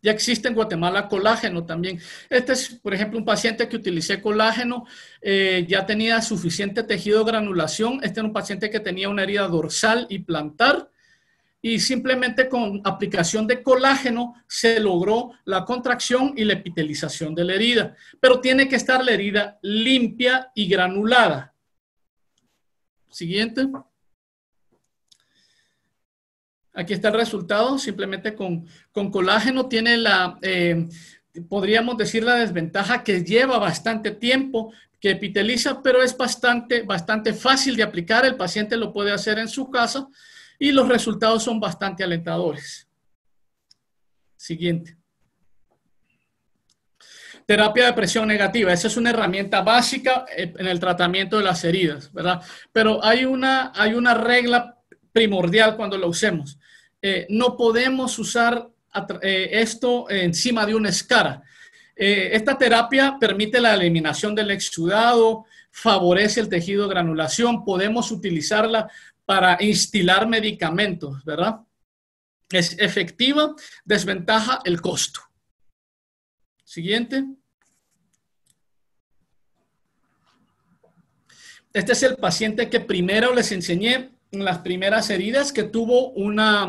Ya existe en Guatemala colágeno también. Este es, por ejemplo, un paciente que utilicé colágeno, ya tenía suficiente tejido de granulación. Este era un paciente que tenía una herida dorsal y plantar, y simplemente con aplicación de colágeno se logró la contracción y la epitelización de la herida. Pero tiene que estar la herida limpia y granulada. Siguiente. Aquí está el resultado, simplemente con colágeno. Tiene podríamos decir, la desventaja que lleva bastante tiempo, que epiteliza, pero es bastante fácil de aplicar. El paciente lo puede hacer en su casa y los resultados son bastante alentadores. Siguiente. Terapia de presión negativa. Esa es una herramienta básica en el tratamiento de las heridas, ¿verdad? Pero hay una regla primordial cuando lo usemos. No podemos usar esto encima de una escara. Esta terapia permite la eliminación del exudado, favorece el tejido de granulación. Podemos utilizarla para instilar medicamentos, ¿verdad? Es efectiva, desventaja el costo. Siguiente. Este es el paciente que primero les enseñé en las primeras heridas, que tuvo una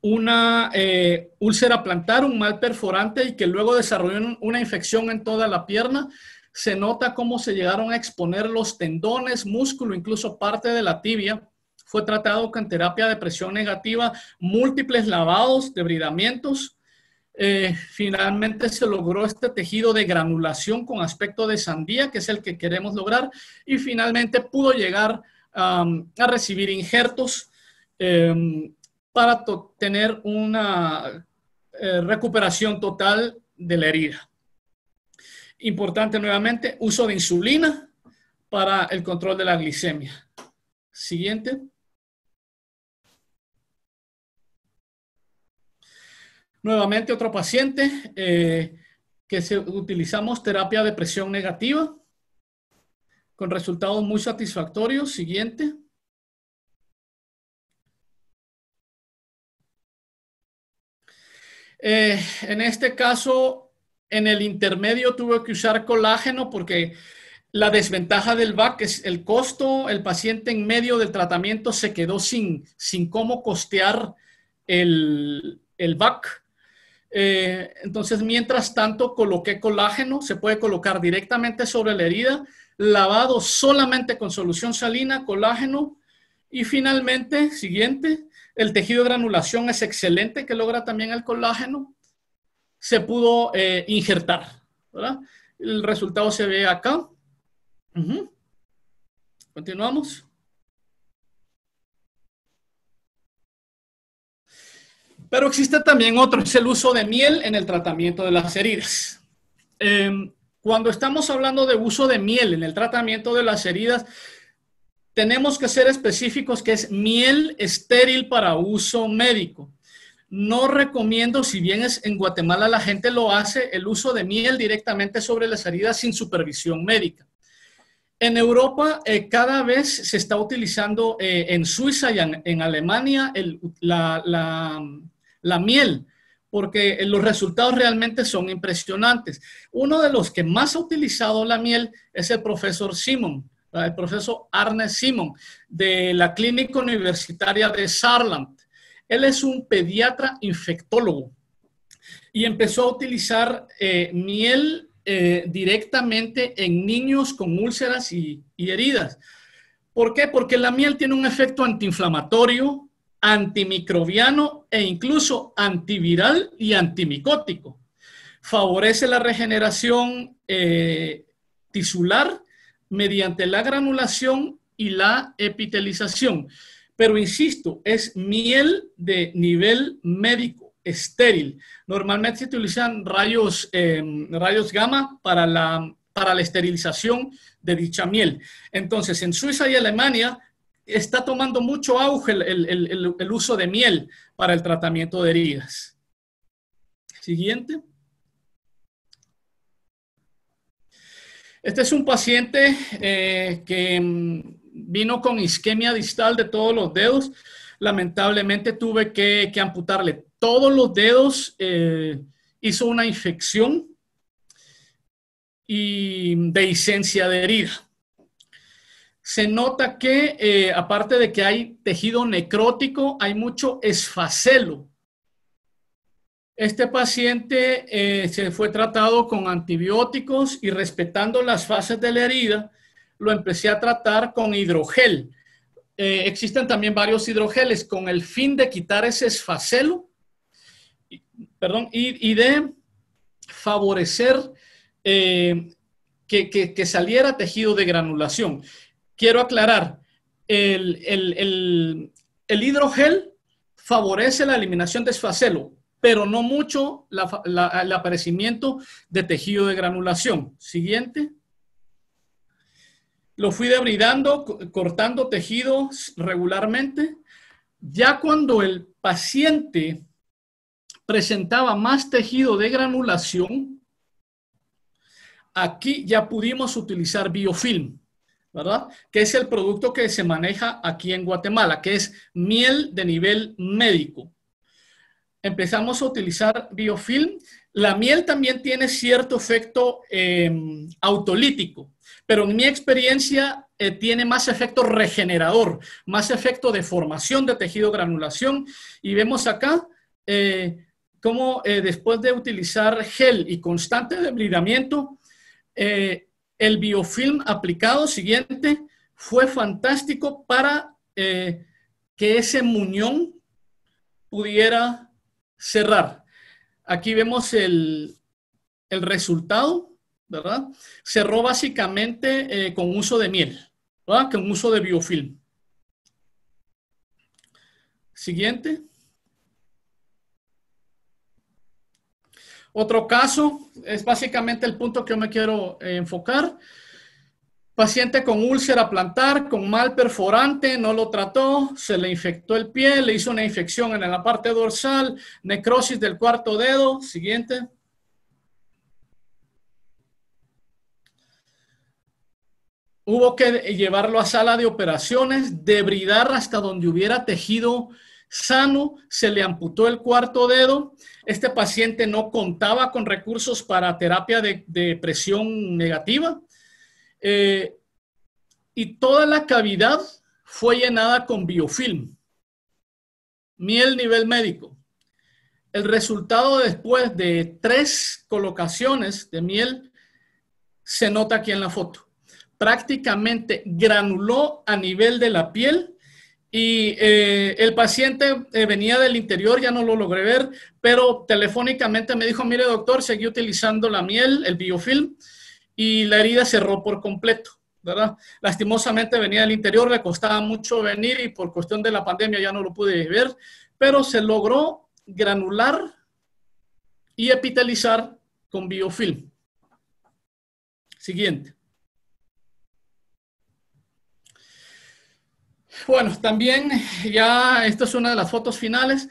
úlcera plantar, un mal perforante, y que luego desarrolló una infección en toda la pierna. Se nota cómo se llegaron a exponer los tendones, músculo, incluso parte de la tibia. Fue tratado con terapia de presión negativa, múltiples lavados, debridamientos. Finalmente se logró este tejido de granulación con aspecto de sandía, que es el que queremos lograr, y finalmente pudo llegar a recibir injertos para tener una recuperación total de la herida. Importante nuevamente, uso de insulina para el control de la glicemia. Siguiente. Nuevamente otro paciente que utilizamos terapia de presión negativa con resultados muy satisfactorios. Siguiente. En este caso, en el intermedio tuve que usar colágeno porque la desventaja del VAC es el costo. El paciente en medio del tratamiento se quedó sin cómo costear el VAC. Entonces, mientras tanto, coloqué colágeno. Se puede colocar directamente sobre la herida, lavado solamente con solución salina, colágeno. Y finalmente, siguiente, el tejido de granulación es excelente, que logra también el colágeno. Se pudo injertar, ¿verdad? El resultado se ve acá. Continuamos. Pero existe también otro, es el uso de miel en el tratamiento de las heridas. Cuando estamos hablando de uso de miel en el tratamiento de las heridas, tenemos que ser específicos que es miel estéril para uso médico. No recomiendo, si bien en Guatemala la gente lo hace, el uso de miel directamente sobre las heridas sin supervisión médica. En Europa cada vez se está utilizando en Suiza y en Alemania la miel, porque los resultados realmente son impresionantes. Uno de los que más ha utilizado la miel es el profesor Simon, el profesor Arne Simon, de la Clínica Universitaria de Saarland. Él es un pediatra infectólogo y empezó a utilizar miel directamente en niños con úlceras y heridas. ¿Por qué? Porque la miel tiene un efecto antiinflamatorio, antimicrobiano e incluso antiviral y antimicótico. Favorece la regeneración tisular mediante la granulación y la epitelización. Pero insisto, es miel de nivel médico, estéril. Normalmente se utilizan rayos gamma para la esterilización de dicha miel. Entonces, en Suiza y Alemania está tomando mucho auge el uso de miel para el tratamiento de heridas. Siguiente. Este es un paciente que vino con isquemia distal de todos los dedos. Lamentablemente tuve que amputarle todos los dedos. Hizo una infección y dehiscencia de herida. Se nota que, aparte de que hay tejido necrótico, hay mucho esfacelo. Este paciente se fue tratado con antibióticos y respetando las fases de la herida, lo empecé a tratar con hidrogel. Existen también varios hidrogeles con el fin de quitar ese esfacelo, y de favorecer que saliera tejido de granulación. Quiero aclarar, el hidrogel favorece la eliminación de esfacelo, pero no mucho el aparecimiento de tejido de granulación. Siguiente. Lo fui debridando, cortando tejidos regularmente. Ya cuando el paciente presentaba más tejido de granulación, aquí ya pudimos utilizar biofilm, ¿verdad? Que es el producto que se maneja aquí en Guatemala, que es miel de nivel médico. Empezamos a utilizar biofilm. La miel también tiene cierto efecto autolítico, pero en mi experiencia tiene más efecto regenerador, más efecto de formación de tejido granulación. Y vemos acá cómo después de utilizar gel y constante debridamiento, el biofilm aplicado, siguiente, fue fantástico para que ese muñón pudiera cerrar. Aquí vemos el resultado, ¿verdad? Cerró básicamente con uso de miel, ¿verdad? Con uso de biofilm. Siguiente. Otro caso, es básicamente el punto que yo me quiero enfocar. Paciente con úlcera plantar, con mal perforante, no lo trató, se le infectó el pie, le hizo una infección en la parte dorsal, necrosis del cuarto dedo. Siguiente. Hubo que llevarlo a sala de operaciones, debridar hasta donde hubiera tejido sano, se le amputó el cuarto dedo. Este paciente no contaba con recursos para terapia de presión negativa. Y toda la cavidad fue llenada con biofilm. Miel nivel médico. El resultado después de 3 colocaciones de miel se nota aquí en la foto. Prácticamente granuló a nivel de la piel y el paciente venía del interior, ya no lo logré ver, pero telefónicamente me dijo, mire doctor, seguí utilizando la miel, el biofilm, y la herida cerró por completo, ¿verdad? Lastimosamente venía del interior, le costaba mucho venir y por cuestión de la pandemia ya no lo pude ver, pero se logró granular y epitelizar con biofilm. Siguiente. Bueno, también ya esta es una de las fotos finales.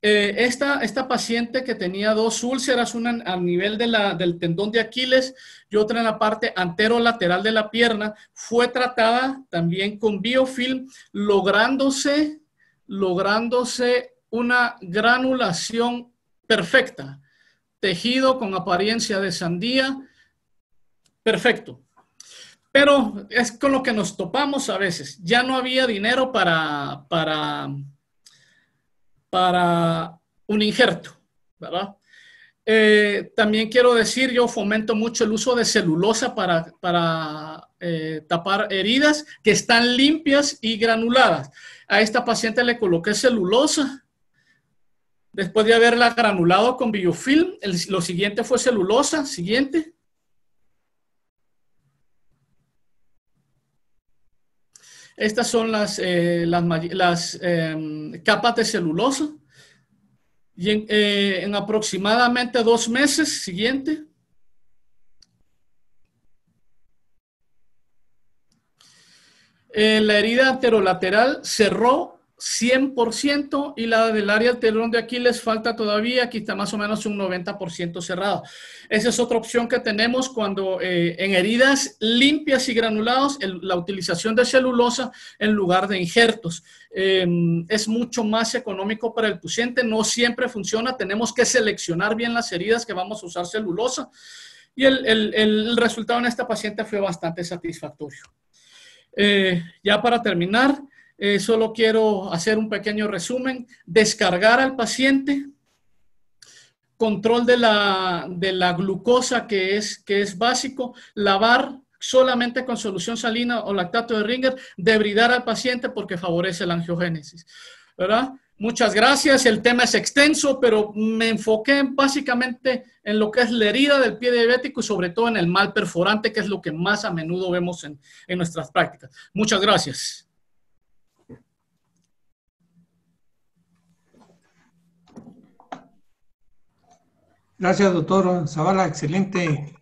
Esta paciente que tenía 2 úlceras, una a nivel del tendón de Aquiles y otra en la parte anterolateral de la pierna, fue tratada también con biofilm, lográndose una granulación perfecta. Tejido con apariencia de sandía, perfecto. Pero es con lo que nos topamos a veces. Ya no había dinero para un injerto, ¿verdad? También quiero decir, yo fomento mucho el uso de celulosa para tapar heridas que están limpias y granuladas. A esta paciente le coloqué celulosa. Después de haberla granulado con biofilm, lo siguiente fue celulosa. Siguiente. Estas son las capas de celulosa. Y en aproximadamente 2 meses, siguiente. La herida anterolateral cerró 100% y la del área del tendón de Aquiles falta todavía, aquí está más o menos un 90% cerrado. Esa es otra opción que tenemos cuando en heridas limpias y granulados, la utilización de celulosa en lugar de injertos. Es mucho más económico para el paciente, no siempre funciona, tenemos que seleccionar bien las heridas que vamos a usar celulosa y el resultado en esta paciente fue bastante satisfactorio. Ya para terminar, solo quiero hacer un pequeño resumen. Descargar al paciente, control de la glucosa que es básico, lavar solamente con solución salina o lactato de Ringer, debridar al paciente porque favorece la angiogénesis, ¿verdad? Muchas gracias, el tema es extenso, pero me enfoqué básicamente en lo que es la herida del pie diabético y sobre todo en el mal perforante, que es lo que más a menudo vemos en nuestras prácticas. Muchas gracias. Gracias, doctor Zavala. Excelente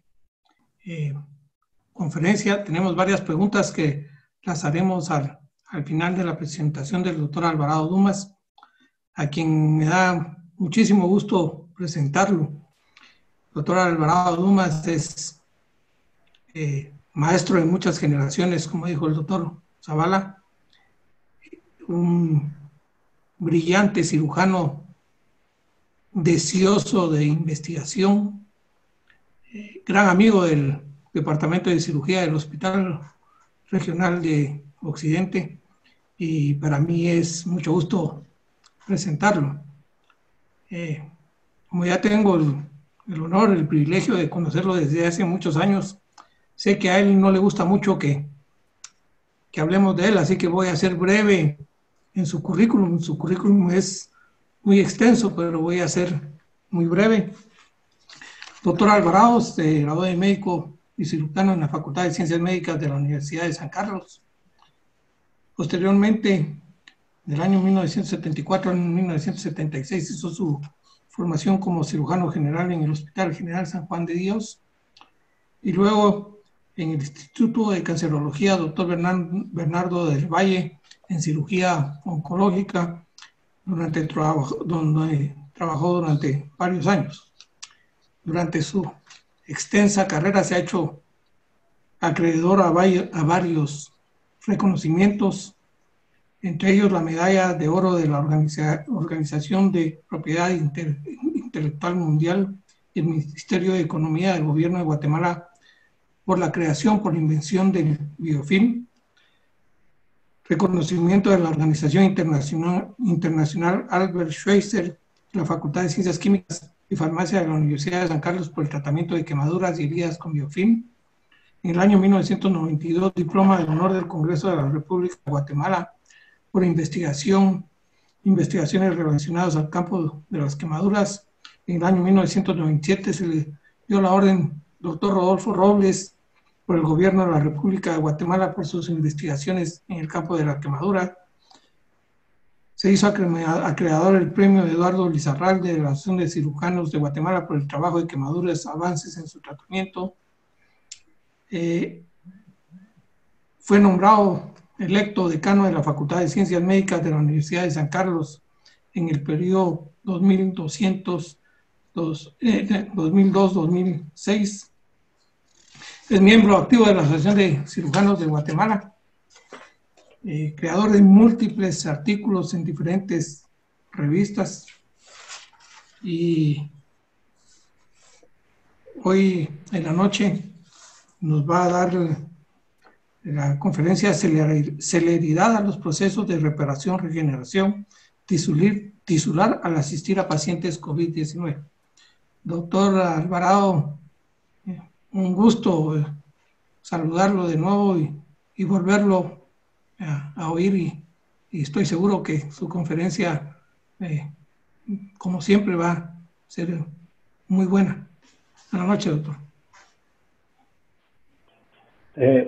conferencia. Tenemos varias preguntas que las haremos al final de la presentación del doctor Alvarado Dumas, a quien me da muchísimo gusto presentarlo. El doctor Alvarado Dumas es maestro de muchas generaciones, como dijo el doctor Zavala, un brillante cirujano deseoso de investigación, gran amigo del Departamento de Cirugía del Hospital Regional de Occidente, y para mí es mucho gusto presentarlo. Como ya tengo el honor, el privilegio de conocerlo desde hace muchos años, sé que a él no le gusta mucho que hablemos de él, así que voy a ser breve en su currículum. Su currículum es muy extenso, pero voy a ser muy breve. Doctor Alvarado se graduó de médico y cirujano en la Facultad de Ciencias Médicas de la Universidad de San Carlos. Posteriormente, del año 1974 a 1976, hizo su formación como cirujano general en el Hospital General San Juan de Dios, y luego en el Instituto de Cancerología Dr. Bernardo del Valle en cirugía oncológica, donde trabajó durante varios años. Durante su extensa carrera se ha hecho acreedor a varios reconocimientos, entre ellos la medalla de oro de la Organización de Propiedad Intelectual Mundial y el Ministerio de Economía del Gobierno de Guatemala por la creación por invención del biofilm, reconocimiento de la Organización Internacional Albert Schweitzer, la Facultad de Ciencias Químicas y Farmacia de la Universidad de San Carlos por el tratamiento de quemaduras y heridas con biofilm. En el año 1992, diploma de honor del Congreso de la República de Guatemala por investigaciones relacionadas al campo de las quemaduras. En el año 1997 se le dio la orden Dr. Rodolfo Robles por el Gobierno de la República de Guatemala por sus investigaciones en el campo de la quemadura. Se hizo acreedor el premio de Eduardo Lizarralde de la Asociación de Cirujanos de Guatemala por el trabajo de quemaduras, avances en su tratamiento. Fue nombrado electo decano de la Facultad de Ciencias Médicas de la Universidad de San Carlos en el periodo 2002-2006. Es miembro activo de la Asociación de Cirujanos de Guatemala, creador de múltiples artículos en diferentes revistas, y hoy en la noche nos va a dar la conferencia Celeridad a los procesos de reparación, regeneración tisular al asistir a pacientes COVID-19. Doctor Alvarado, un gusto saludarlo de nuevo y volverlo a oír, y estoy seguro que su conferencia, como siempre, va a ser muy buena. Buenas noches, doctor.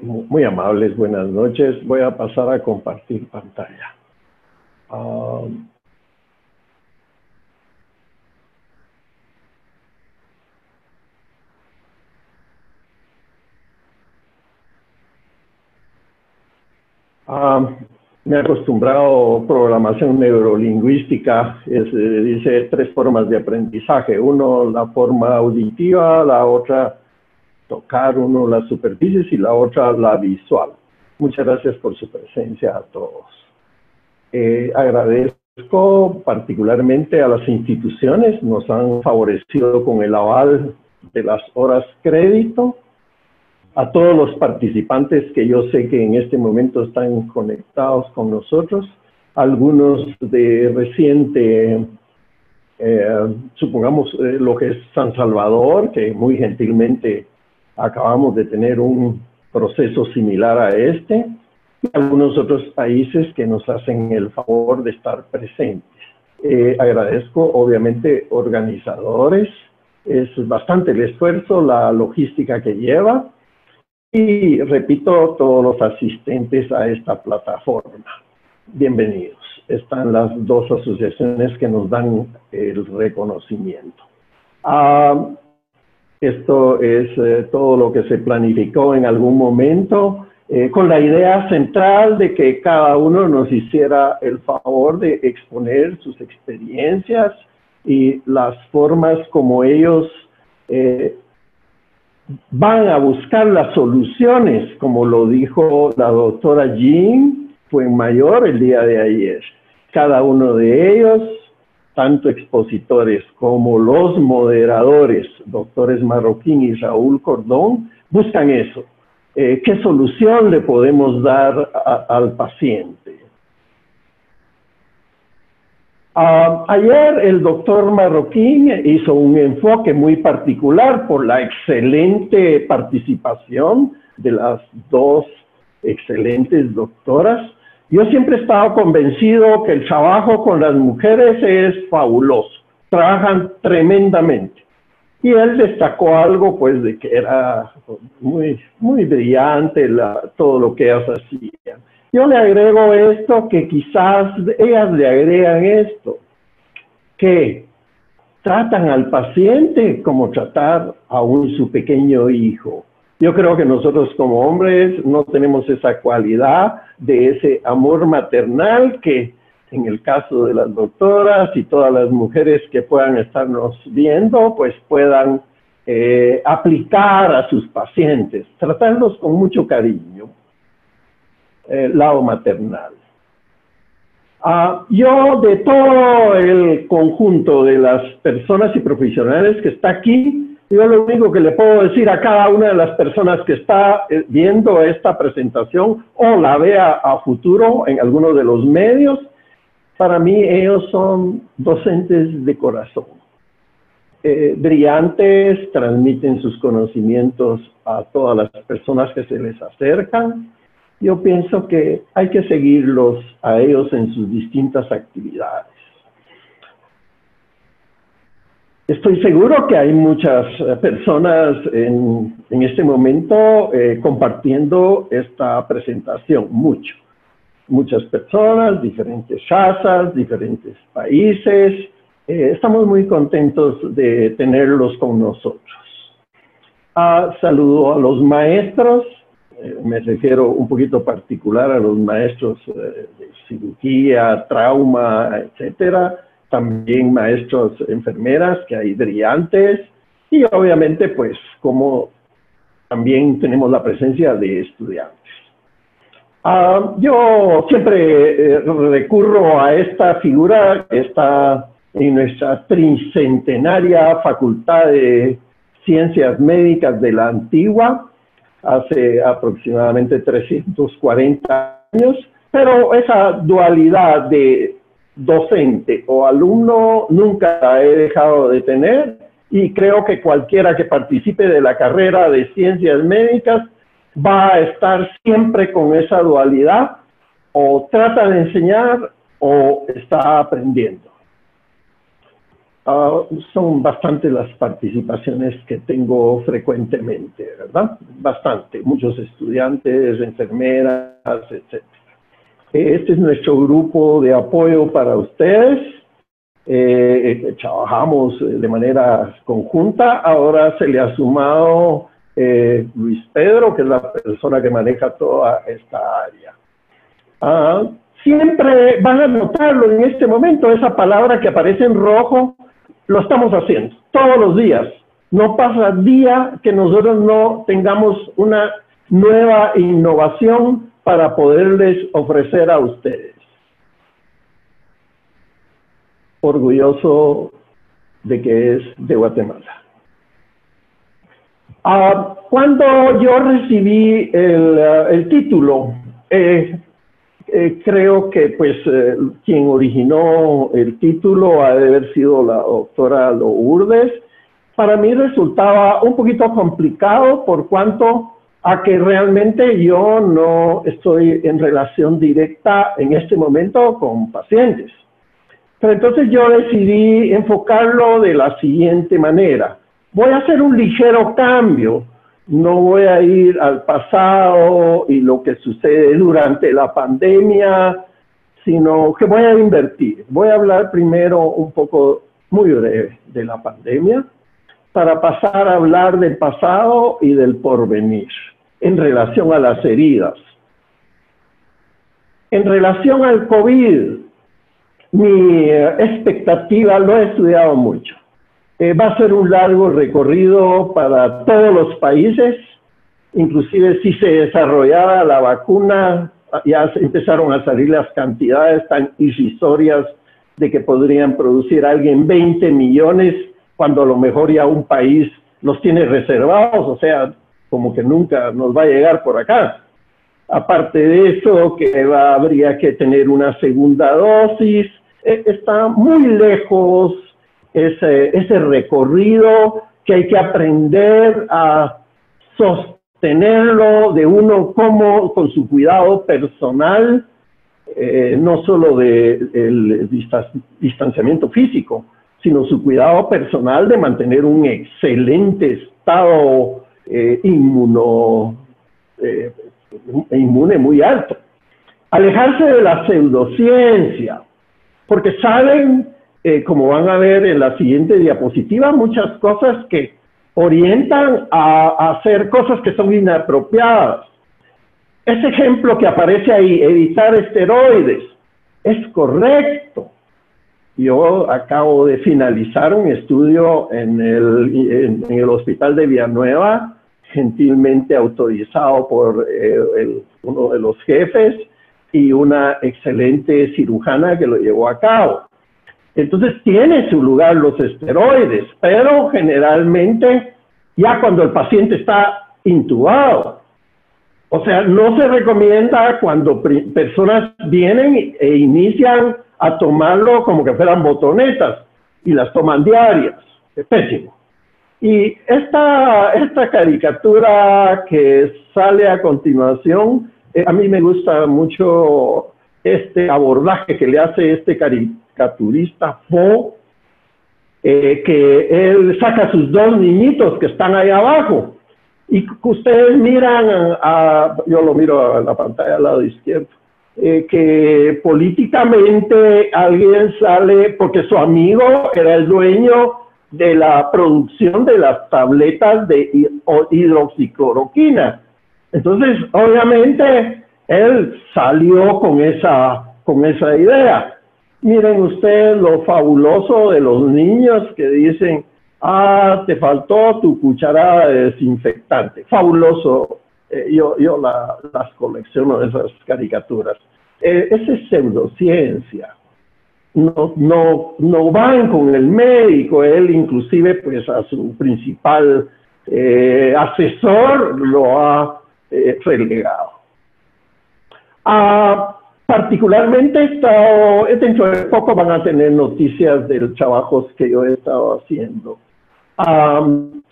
Muy amables, buenas noches. Voy a pasar a compartir pantalla. Me he acostumbrado programación neurolingüística, dice 3 formas de aprendizaje. Uno, la forma auditiva, la otra tocar, uno las superficies y la otra la visual. Muchas gracias por su presencia a todos. Agradezco particularmente a las instituciones, nos han favorecido con el aval de las horas crédito, a todos los participantes que yo sé que en este momento están conectados con nosotros, algunos de reciente, supongamos lo que es San Salvador, que muy gentilmente acabamos de tener un proceso similar a este, y algunos otros países que nos hacen el favor de estar presentes. Agradezco obviamente organizadores, es bastante el esfuerzo, la logística que lleva, y repito, todos los asistentes a esta plataforma. Bienvenidos. Están las 2 asociaciones que nos dan el reconocimiento. Esto es todo lo que se planificó en algún momento, con la idea central de que cada uno nos hiciera el favor de exponer sus experiencias y las formas como ellos van a buscar las soluciones, como lo dijo la doctora Jean Fuenmayor el día de ayer. Cada uno de ellos, tanto expositores como los moderadores, doctores Marroquín y Raúl Cordón, buscan eso. ¿Qué solución le podemos dar al paciente? Ayer el doctor Marroquín hizo un enfoque muy particular por la excelente participación de las 2 excelentes doctoras. Yo siempre he estado convencido que el trabajo con las mujeres es fabuloso, trabajan tremendamente. Y él destacó algo, pues, de que era muy brillante todo lo que ellas hacían. Yo le agrego esto, que quizás ellas le agregan esto, que tratan al paciente como tratar a su pequeño hijo. Yo creo que nosotros como hombres no tenemos esa cualidad de ese amor maternal que en el caso de las doctoras y todas las mujeres que puedan estarnos viendo, pues puedan aplicar a sus pacientes, tratarlos con mucho cariño, lado maternal. Yo, de todo el conjunto de las personas y profesionales que está aquí, yo lo único que le puedo decir a cada una de las personas que está viendo esta presentación o la vea a futuro en alguno de los medios, para mí ellos son docentes de corazón. Brillantes, transmiten sus conocimientos a todas las personas que se les acercan. Yo pienso que hay que seguirlos a ellos en sus distintas actividades. Estoy seguro que hay muchas personas en este momento compartiendo esta presentación, muchas personas, diferentes razas, diferentes países. Estamos muy contentos de tenerlos con nosotros. Saludo a los maestros. Me refiero un poquito particular a los maestros de cirugía, trauma, etcétera. También maestros enfermeras, que hay brillantes. Y obviamente, pues, como también tenemos la presencia de estudiantes. Yo siempre recurro a esta figura que está en nuestra tricentenaria Facultad de Ciencias Médicas de la Antigua, hace aproximadamente 340 años, pero esa dualidad de docente o alumno nunca la he dejado de tener, y creo que cualquiera que participe de la carrera de Ciencias Médicas va a estar siempre con esa dualidad, o trata de enseñar o está aprendiendo. Son bastantes las participaciones que tengo frecuentemente, ¿verdad? Bastante, muchos estudiantes, enfermeras, etc. Este es nuestro grupo de apoyo para ustedes. Trabajamos de manera conjunta. Ahora se le ha sumado Luis Pedro, que es la persona que maneja toda esta área. Siempre van a notarlo en este momento, esa palabra que aparece en rojo. Lo estamos haciendo todos los días. No pasa día que nosotros no tengamos una nueva innovación para poderles ofrecer a ustedes. Orgulloso de que es de Guatemala. Cuando yo recibí el título, creo que pues quien originó el título ha de haber sido la doctora Lourdes. Para mí resultaba un poquito complicado por cuanto a que realmente yo no estoy en relación directa en este momento con pacientes. Pero entonces yo decidí enfocarlo de la siguiente manera. Voy a hacer un ligero cambio. No voy a ir al pasado y lo que sucede durante la pandemia, sino que voy a invertir. Voy a hablar primero un poco, muy breve, de la pandemia, para pasar a hablar del pasado y del porvenir, en relación a las heridas. En relación al COVID, mi expectativa, lo he estudiado mucho. Va a ser un largo recorrido para todos los países, inclusive si se desarrollara la vacuna, ya empezaron a salir las cantidades tan irrisorias de que podrían producir alguien 20 millones, cuando a lo mejor ya un país los tiene reservados, o sea, como que nunca nos va a llegar por acá. Aparte de eso, que habría que tener una segunda dosis, está muy lejos ese recorrido que hay que aprender a sostenerlo de uno como con su cuidado personal, no solo del distanciamiento físico, sino su cuidado personal de mantener un excelente estado inmune muy alto. Alejarse de la pseudociencia, porque saben como van a ver en la siguiente diapositiva, muchas cosas que orientan a hacer cosas que son inapropiadas. Ese ejemplo que aparece ahí, evitar esteroides, es correcto. Yo acabo de finalizar un estudio en el hospital de Villanueva, gentilmente autorizado por uno de los jefes y una excelente cirujana que lo llevó a cabo. Entonces tiene su lugar los esteroides, pero generalmente ya cuando el paciente está intubado. O sea, no se recomienda cuando personas vienen e inician a tomarlo como que fueran botonetas y las toman diarias. Es pésimo. Y esta caricatura que sale a continuación, a mí me gusta mucho este abordaje que le hace este caricaturista Fo, que él saca a sus dos niñitos que están ahí abajo. Y ustedes miran, yo lo miro a la pantalla al lado izquierdo, que políticamente alguien sale, porque su amigo era el dueño de la producción de las tabletas de hidroxicloroquina. Entonces, obviamente, él salió con esa idea. Miren ustedes lo fabuloso de los niños que dicen, te faltó tu cucharada de desinfectante. Fabuloso. Yo las colecciono, esas caricaturas. Esa es pseudociencia. No van con el médico. Él inclusive pues a su principal asesor lo ha relegado. Particularmente dentro de poco van a tener noticias de los trabajos que yo he estado haciendo.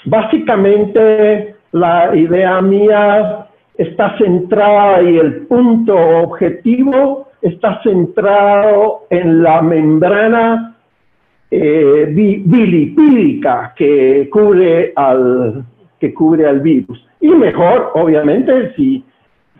Básicamente la idea mía está centrada y el punto objetivo está centrado en la membrana bilipídica que cubre al virus. Y mejor, obviamente, si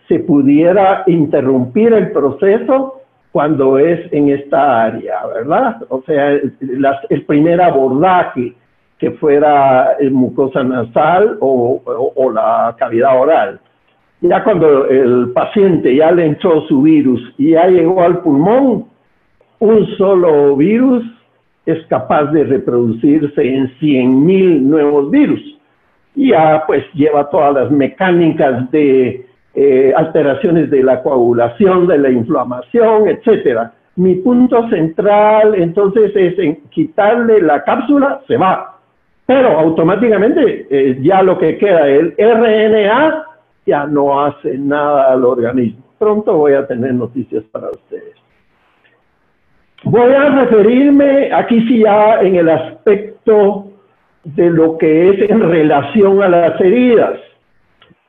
se pudiera interrumpir el proceso cuando es en esta área, ¿verdad? O sea, el primer abordaje que fuera mucosa nasal o la cavidad oral. Ya cuando el paciente ya le entró su virus y ya llegó al pulmón, un solo virus es capaz de reproducirse en 100.000 nuevos virus. Y ya pues lleva todas las mecánicas de alteraciones de la coagulación, de la inflamación, etcétera. Mi punto central entonces es en quitarle la cápsula, se va. Pero automáticamente ya lo que queda, el RNA, ya no hace nada al organismo. Pronto voy a tener noticias para ustedes. Voy a referirme aquí sí ya en el aspecto de lo que es en relación a las heridas.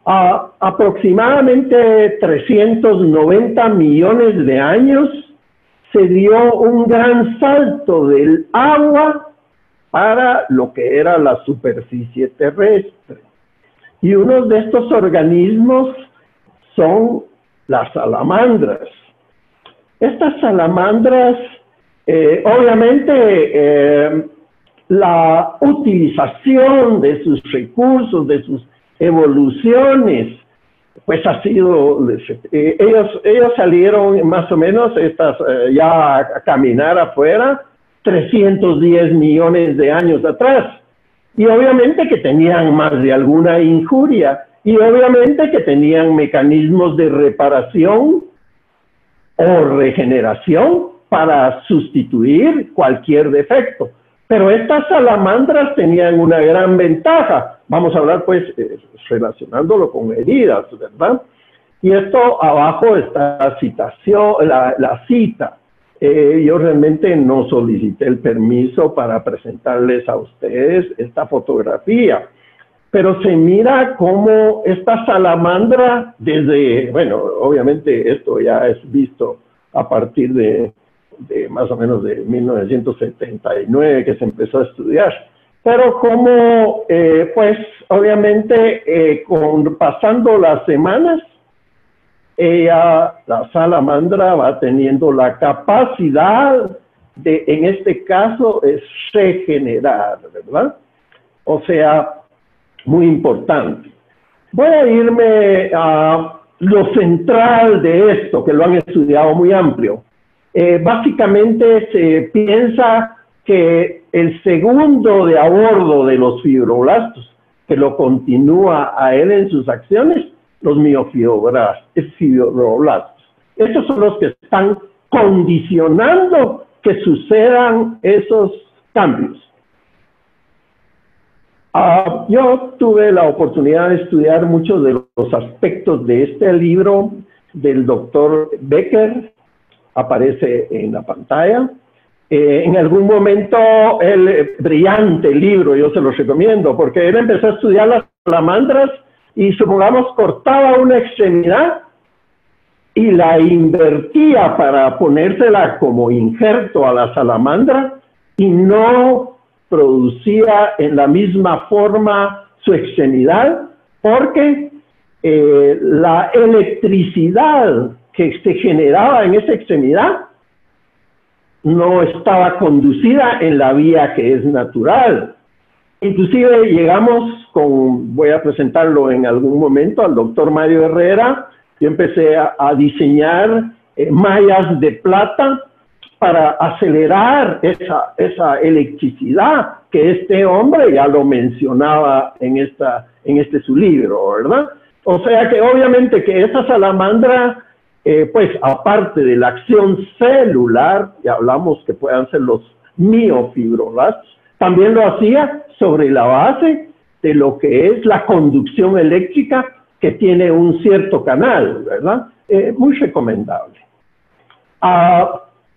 Aproximadamente 390 millones de años se dio un gran salto del agua para lo que era la superficie terrestre. Y uno de estos organismos son las salamandras. Estas salamandras, obviamente, la utilización de sus recursos, de sus evoluciones, pues ha sido, ellos salieron más o menos ya a caminar afuera 310 millones de años atrás. Y obviamente que tenían más de alguna injuria, y obviamente que tenían mecanismos de reparación o regeneración para sustituir cualquier defecto. Pero estas salamandras tenían una gran ventaja. Vamos a hablar pues relacionándolo con heridas, ¿verdad? Y esto abajo está la cita. Yo realmente no solicité el permiso para presentarles a ustedes esta fotografía, pero se mira cómo esta salamandra bueno, obviamente esto ya es visto a partir de más o menos de 1979 que se empezó a estudiar, pero como pues obviamente pasando las semanas, la salamandra va teniendo la capacidad en este caso es regenerar, ¿verdad? O sea, muy importante. Voy a irme a lo central de esto, que lo han estudiado muy amplio. Básicamente se piensa que el segundo de a bordo de los fibroblastos, que lo continúa a él en sus acciones, los miofibroblastos. Estos son los que están condicionando que sucedan esos cambios. Yo tuve la oportunidad de estudiar muchos de los aspectos de este libro del doctor Becker, aparece en la pantalla. En algún momento, brillante libro, yo se los recomiendo, porque él empezó a estudiar las salamandras y, supongamos, cortaba una extremidad y la invertía para ponérsela como injerto a la salamandra y no producía en la misma forma su extremidad, porque la electricidad que se generaba en esa extremidad no estaba conducida en la vía que es natural. Inclusive llegamos voy a presentarlo en algún momento, al doctor Mario Herrera. Yo empecé a diseñar mallas de plata para acelerar esa electricidad que este hombre ya lo mencionaba en este su libro, ¿verdad? O sea que obviamente que esa salamandra, pues aparte de la acción celular, ya hablamos que puedan ser los miofibroblastos, también lo hacía sobre la base de lo que es la conducción eléctrica que tiene un cierto canal, ¿verdad? Muy recomendable.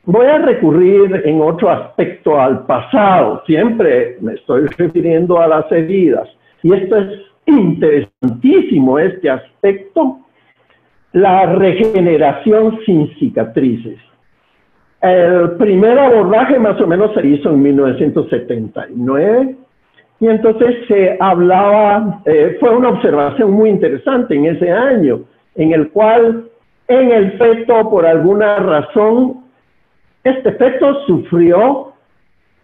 Voy a recurrir en otro aspecto al pasado, siempre me estoy refiriendo a las heridas, y esto es interesantísimo, este aspecto, la regeneración sin cicatrices. El primer abordaje más o menos se hizo en 1979, y entonces se hablaba, fue una observación muy interesante en ese año, en el cual en el feto, por alguna razón, este feto sufrió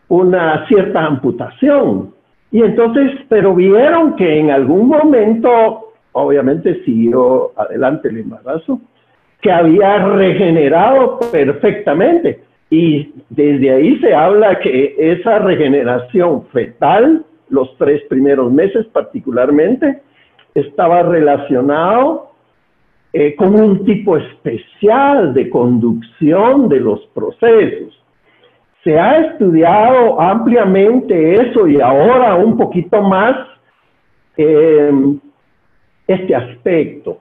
una cierta amputación. Y entonces, pero vieron que en algún momento, obviamente siguió adelante el embarazo, que había regenerado perfectamente. Y desde ahí se habla que esa regeneración fetal, los 3 primeros meses particularmente, estaba relacionado con un tipo especial de conducción de los procesos. Se ha estudiado ampliamente eso y ahora un poquito más este aspecto.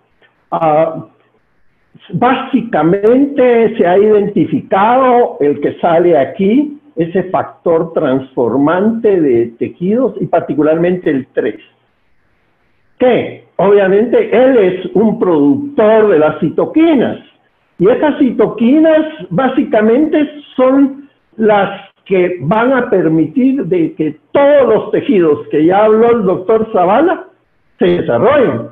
Básicamente se ha identificado el que sale aquí, ese factor transformante de tejidos y particularmente el 3. Que obviamente él es un productor de las citoquinas y esas citoquinas básicamente son las que van a permitir de que todos los tejidos que ya habló el doctor Zavala se desarrollen.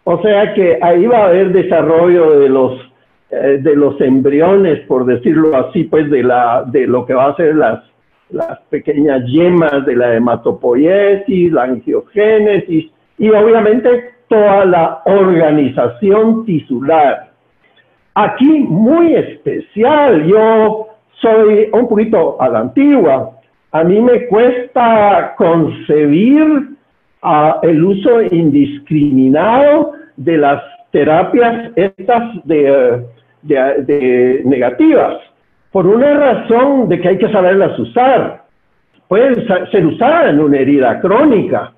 O sea que ahí va a haber desarrollo de los embriones, por decirlo así, pues de lo que va a ser las pequeñas yemas de la hematopoiesis, la angiogénesis y obviamente toda la organización tisular. Aquí muy especial, yo soy un poquito a la antigua, a mí me cuesta concebir el uso indiscriminado de las terapias estas de negativas, por una razón de que hay que saberlas usar. Pueden ser usadas en una herida crónica,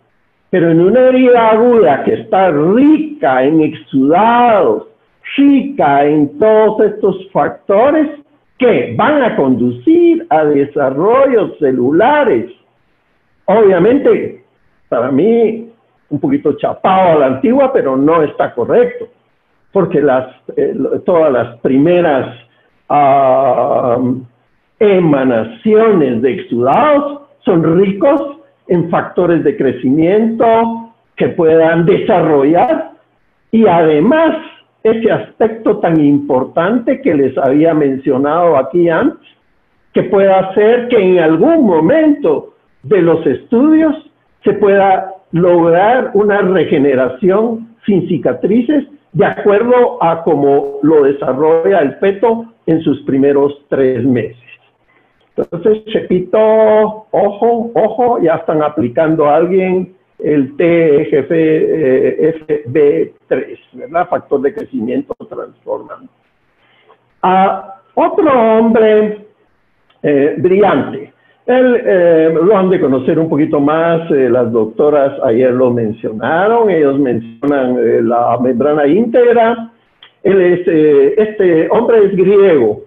pero en una herida aguda que está rica en exudados, rica en todos estos factores que van a conducir a desarrollos celulares. Obviamente, para mí, un poquito chapado a la antigua, pero no está correcto, porque todas las primeras emanaciones de exudados son ricos en factores de crecimiento que puedan desarrollar y además ese aspecto tan importante que les había mencionado aquí antes, que pueda hacer que en algún momento de los estudios se pueda lograr una regeneración sin cicatrices de acuerdo a cómo lo desarrolla el feto en sus primeros 3 meses. Entonces, Chepito, ojo, ya están aplicando a alguien el TGF-B3, ¿verdad? Factor de crecimiento transformante. Otro hombre brillante. Él lo han de conocer un poquito más, las doctoras ayer lo mencionaron, ellos mencionan la membrana íntegra. Este hombre es griego,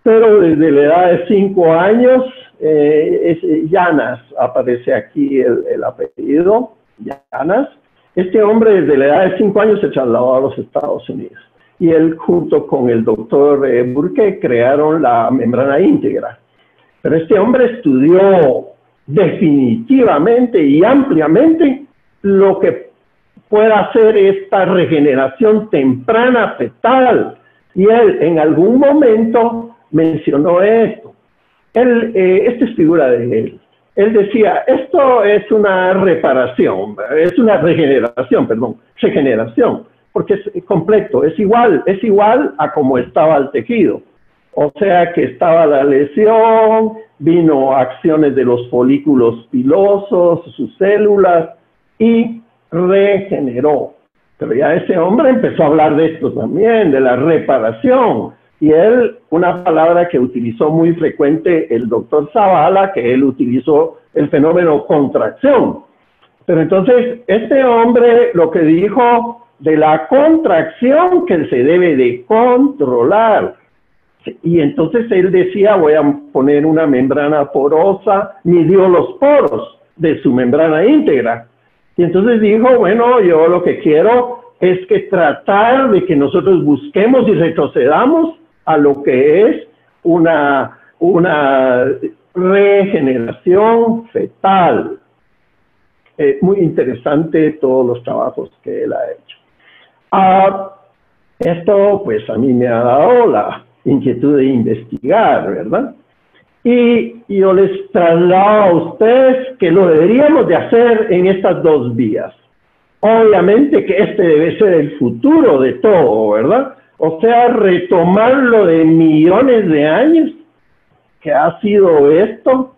pero desde la edad de 5 años, es Llanas, aparece aquí el apellido, Llanas. Este hombre desde la edad de 5 años se trasladó a los Estados Unidos. Y él junto con el doctor Burke crearon la membrana íntegra. Pero este hombre estudió definitivamente y ampliamente lo que puede hacer esta regeneración temprana fetal. Y él en algún momento mencionó esto. Esta es figura de él. Él decía, esto es una regeneración, porque es completo, es igual a como estaba el tejido. O sea que estaba la lesión, vino acciones de los folículos pilosos, sus células, y regeneró. Pero ya ese hombre empezó a hablar de esto también, de la reparación. Y él, una palabra que utilizó muy frecuente el doctor Zavala, que él utilizó el fenómeno contracción. Pero entonces, este hombre lo que dijo de la contracción que se debe de controlar. Y entonces él decía, voy a poner una membrana porosa, midió los poros de su membrana íntegra. Y entonces dijo, bueno, yo lo que quiero es que tratar de que nosotros busquemos y retrocedamos a lo que es una regeneración fetal. Muy interesante todos los trabajos que él ha hecho. Esto pues a mí me ha dado la inquietud de investigar, ¿verdad? Y yo les traslado a ustedes que lo deberíamos de hacer en estas 2 vías. Obviamente que este debe ser el futuro de todo, ¿verdad? O sea, retomarlo de millones de años que ha sido esto.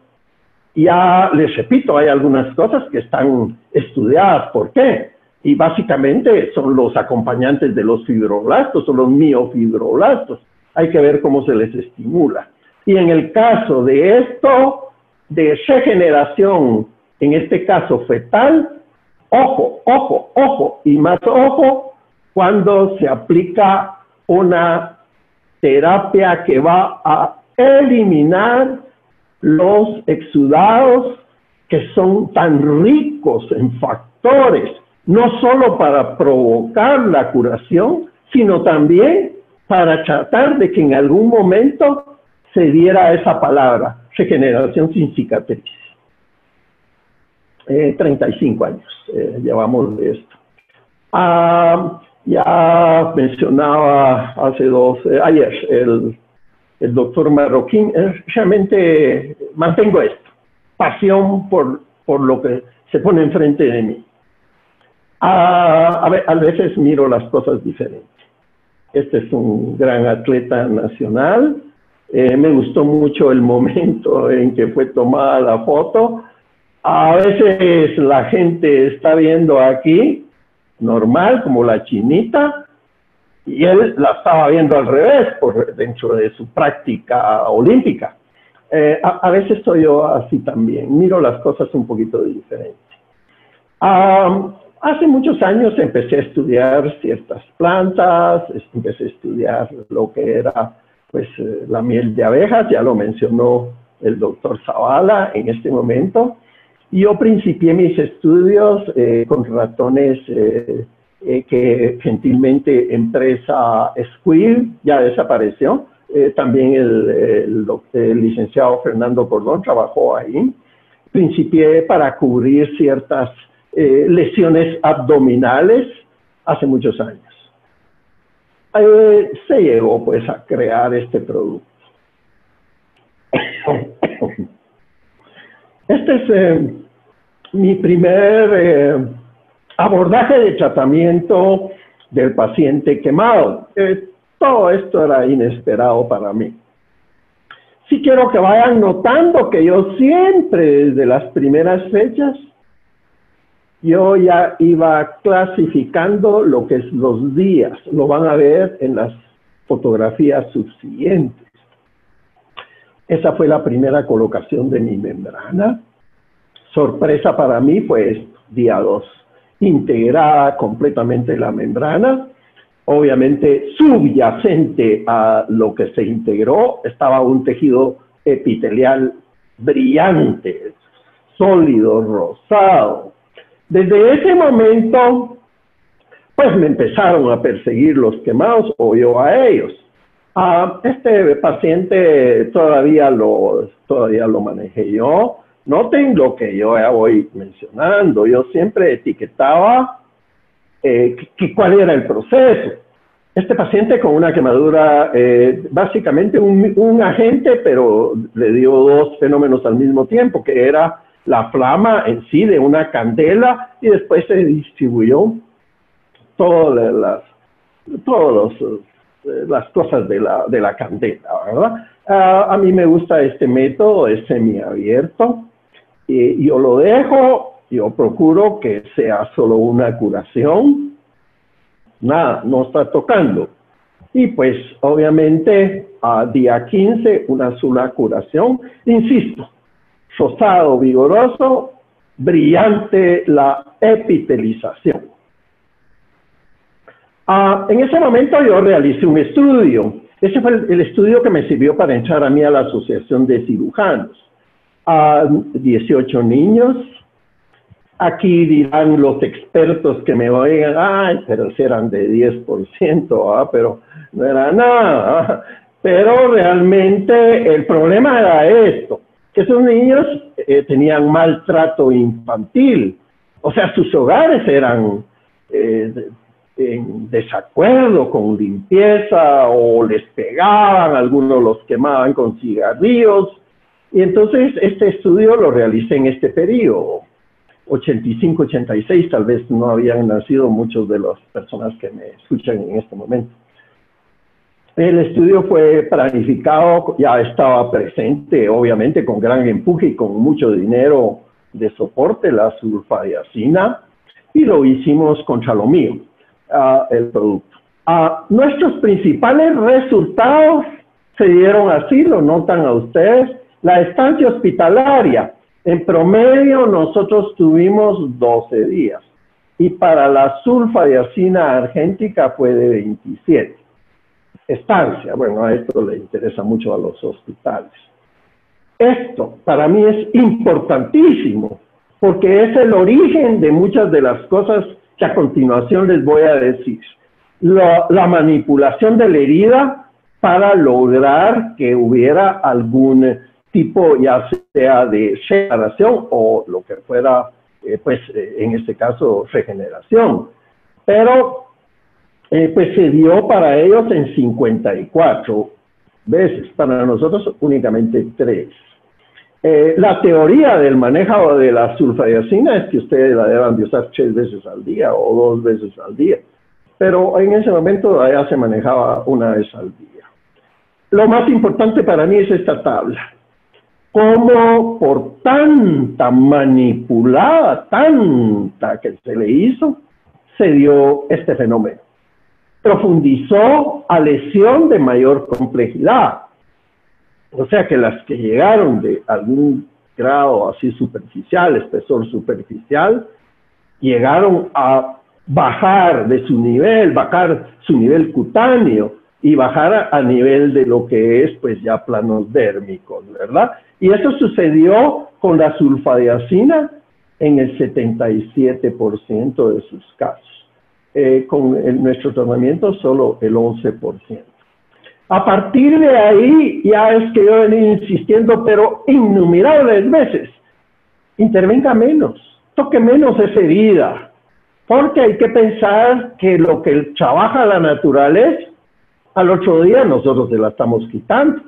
Ya les repito, hay algunas cosas que están estudiadas. ¿Por qué? Y básicamente son los acompañantes de los fibroblastos o los miofibroblastos. Hay que ver cómo se les estimula. Y en el caso de esto, de regeneración, en este caso fetal, ojo, y más ojo, cuando se aplica una terapia que va a eliminar los exudados que son tan ricos en factores, no solo para provocar la curación, sino también para tratar de que en algún momento se diera esa palabra, regeneración sin cicatriz. 35 años llevamos de esto. Ya mencionaba ayer el doctor Marroquín, realmente mantengo esto, pasión por lo que se pone enfrente de mí. A veces miro las cosas diferentes. Este es un gran atleta nacional. Me gustó mucho el momento en que fue tomada la foto. A veces la gente está viendo aquí, normal, como la chinita, y él la estaba viendo al revés, dentro de su práctica olímpica. A veces soy yo así también, miro las cosas un poquito diferente. Hace muchos años empecé a estudiar ciertas plantas, empecé a estudiar lo que era pues, la miel de abejas, ya lo mencionó el doctor Zavala en este momento. Yo principié mis estudios con ratones que gentilmente empresa Squill ya desapareció. También el licenciado Fernando Cordón trabajó ahí. Principié para cubrir ciertas lesiones abdominales hace muchos años. Se llegó pues a crear este producto. Este es mi primer abordaje de tratamiento del paciente quemado. Todo esto era inesperado para mí. Sí quiero que vayan notando que yo siempre, desde las primeras fechas, yo ya iba clasificando lo que es los días. Lo van a ver en las fotografías subsiguientes. Esa fue la primera colocación de mi membrana. Sorpresa para mí fue esto, día 2. Integrada completamente la membrana. Obviamente subyacente a lo que se integró estaba un tejido epitelial brillante, sólido, rosado. Desde ese momento, pues me empezaron a perseguir los quemados o yo a ellos. Este paciente todavía lo manejé yo. Noten lo que yo ya voy mencionando. Yo siempre etiquetaba cuál era el proceso. Este paciente con una quemadura, básicamente un agente, pero le dio 2 fenómenos al mismo tiempo, que era la flama en sí de una candela y después se distribuyó todas las cosas de la candela, ¿verdad? A mí me gusta este método, es semiabierto, y yo lo dejo, yo procuro que sea solo una curación, nada, no está tocando. Y pues obviamente a día 15 una sola curación, insisto, rosado, vigoroso, brillante la epitelización. En ese momento yo realicé un estudio. Ese fue el estudio que me sirvió para entrar a mí a la Asociación de Cirujanos. 18 niños. Aquí dirán los expertos que me oigan, ay, pero si eran de 10%, pero no era nada. Pero realmente el problema era esto, que esos niños tenían maltrato infantil. O sea, sus hogares eran en desacuerdo con limpieza o les pegaban, algunos los quemaban con cigarrillos. Y entonces este estudio lo realicé en este periodo. 85, 86, tal vez no habían nacido muchos de las personas que me escuchan en este momento. El estudio fue planificado, ya estaba presente, obviamente, con gran empuje y con mucho dinero de soporte, la sulfadiazina, y lo hicimos con Chalomío, el producto. Nuestros principales resultados se dieron así, lo notan a ustedes, la estancia hospitalaria. En promedio nosotros tuvimos 12 días y para la sulfadiazina argéntica fue de 27. Estancia, bueno, a esto le interesa mucho a los hospitales. Esto para mí es importantísimo porque es el origen de muchas de las cosas que a continuación les voy a decir. La manipulación de la herida para lograr que hubiera algún tipo, ya sea de separación o lo que fuera, pues en este caso, regeneración. Pero, pues se dio para ellos en 54 veces, para nosotros únicamente 3. La teoría del manejo de la sulfadiazina es que ustedes la deben de usar 3 veces al día o 2 veces al día. Pero en ese momento allá se manejaba 1 vez al día. Lo más importante para mí es esta tabla. Cómo por tanta manipulada, tanta que se le hizo, se dio este fenómeno. Profundizó a lesión de mayor complejidad. O sea que las que llegaron de algún grado así superficial, espesor superficial, llegaron a bajar de su nivel, bajar su nivel cutáneo y bajar a nivel de lo que es pues ya planos dérmicos, ¿verdad? Y eso sucedió con la sulfadiazina en el 77% de sus casos. Con nuestro tratamiento solo el 11%. A partir de ahí ya es que yo he venido insistiendo, pero innumerables veces, intervenga menos, toque menos esa herida, porque hay que pensar que lo que trabaja la naturaleza, al otro día nosotros se la estamos quitando.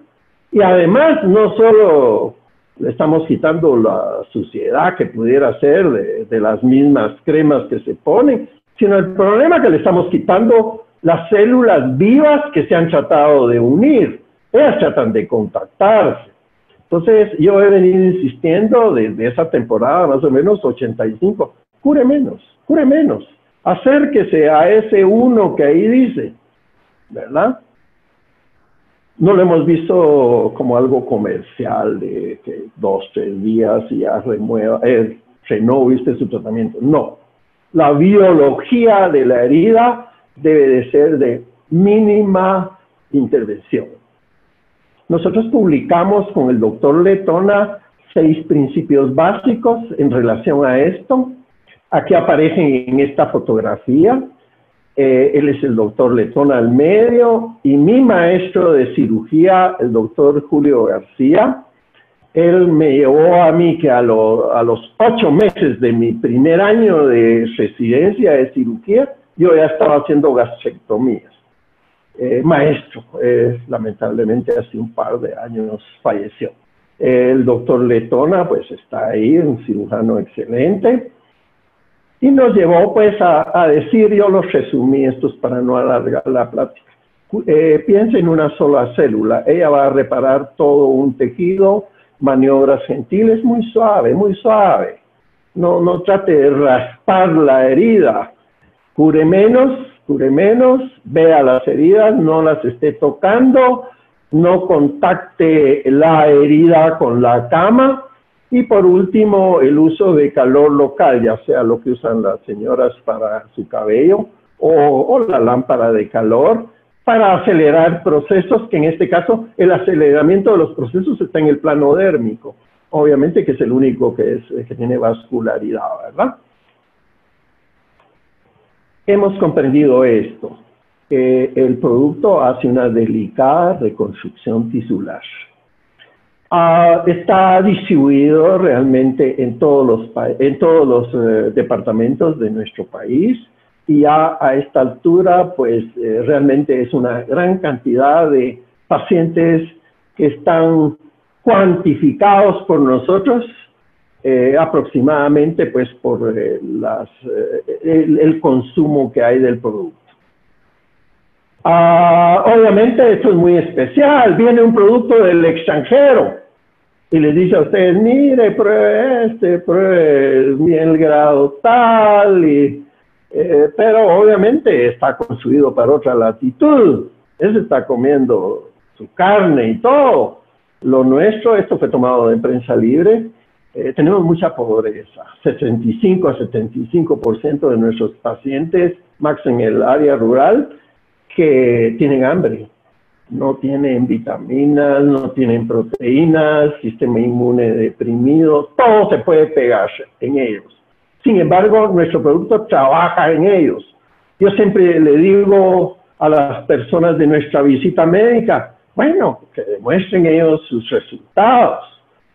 Y además no solo le estamos quitando la suciedad que pudiera ser de las mismas cremas que se ponen, sino el problema que le estamos quitando las células vivas que se han tratado de unir. Ellas tratan de contactarse. Entonces, yo he venido insistiendo desde esa temporada, más o menos 85, cure menos, acérquese a ese uno que ahí dice, ¿verdad? No lo hemos visto como algo comercial de que 2, 3 días y ya renovó su tratamiento. No. La biología de la herida debe de ser de mínima intervención. Nosotros publicamos con el doctor Letona 6 principios básicos en relación a esto. Aquí aparecen en esta fotografía. Él es el doctor Letona al medio y mi maestro de cirugía, el doctor Julio García. Él me llevó a mí que a los 8 meses de mi primer año de residencia de cirugía, yo ya estaba haciendo gastrectomías. Maestro, lamentablemente hace un par de años falleció. El doctor Letona pues está ahí, un cirujano excelente. Y nos llevó pues a decir, yo los resumí estos para no alargar la plática. Piensa en una sola célula, ella va a reparar todo un tejido, maniobras gentiles, muy suave, muy suave. No trate de raspar la herida, cure menos, vea las heridas, no las esté tocando, no contacte la herida con la cama. Y por último, el uso de calor local, ya sea lo que usan las señoras para su cabello o la lámpara de calor, para acelerar procesos, que en este caso el aceleramiento de los procesos está en el plano dérmico. Obviamente que es el único que tiene vascularidad, ¿verdad? Hemos comprendido esto, que el producto hace una delicada reconstrucción tisular. Está distribuido realmente en todos los departamentos de nuestro país y ya a esta altura pues realmente es una gran cantidad de pacientes que están cuantificados por nosotros aproximadamente pues por el consumo que hay del producto. Obviamente esto es muy especial, viene un producto del extranjero y les dice a ustedes, mire, pruebe el grado tal, pero obviamente está construido para otra latitud, él está comiendo su carne y todo. Lo nuestro, esto fue tomado de prensa libre, tenemos mucha pobreza, 65 a 75% de nuestros pacientes, más en el área rural, que tienen hambre, no tienen vitaminas, no tienen proteínas, sistema inmune deprimido, todo se puede pegar en ellos. Sin embargo, nuestro producto trabaja en ellos. Yo siempre le digo a las personas de nuestra visita médica, bueno, que demuestren ellos sus resultados.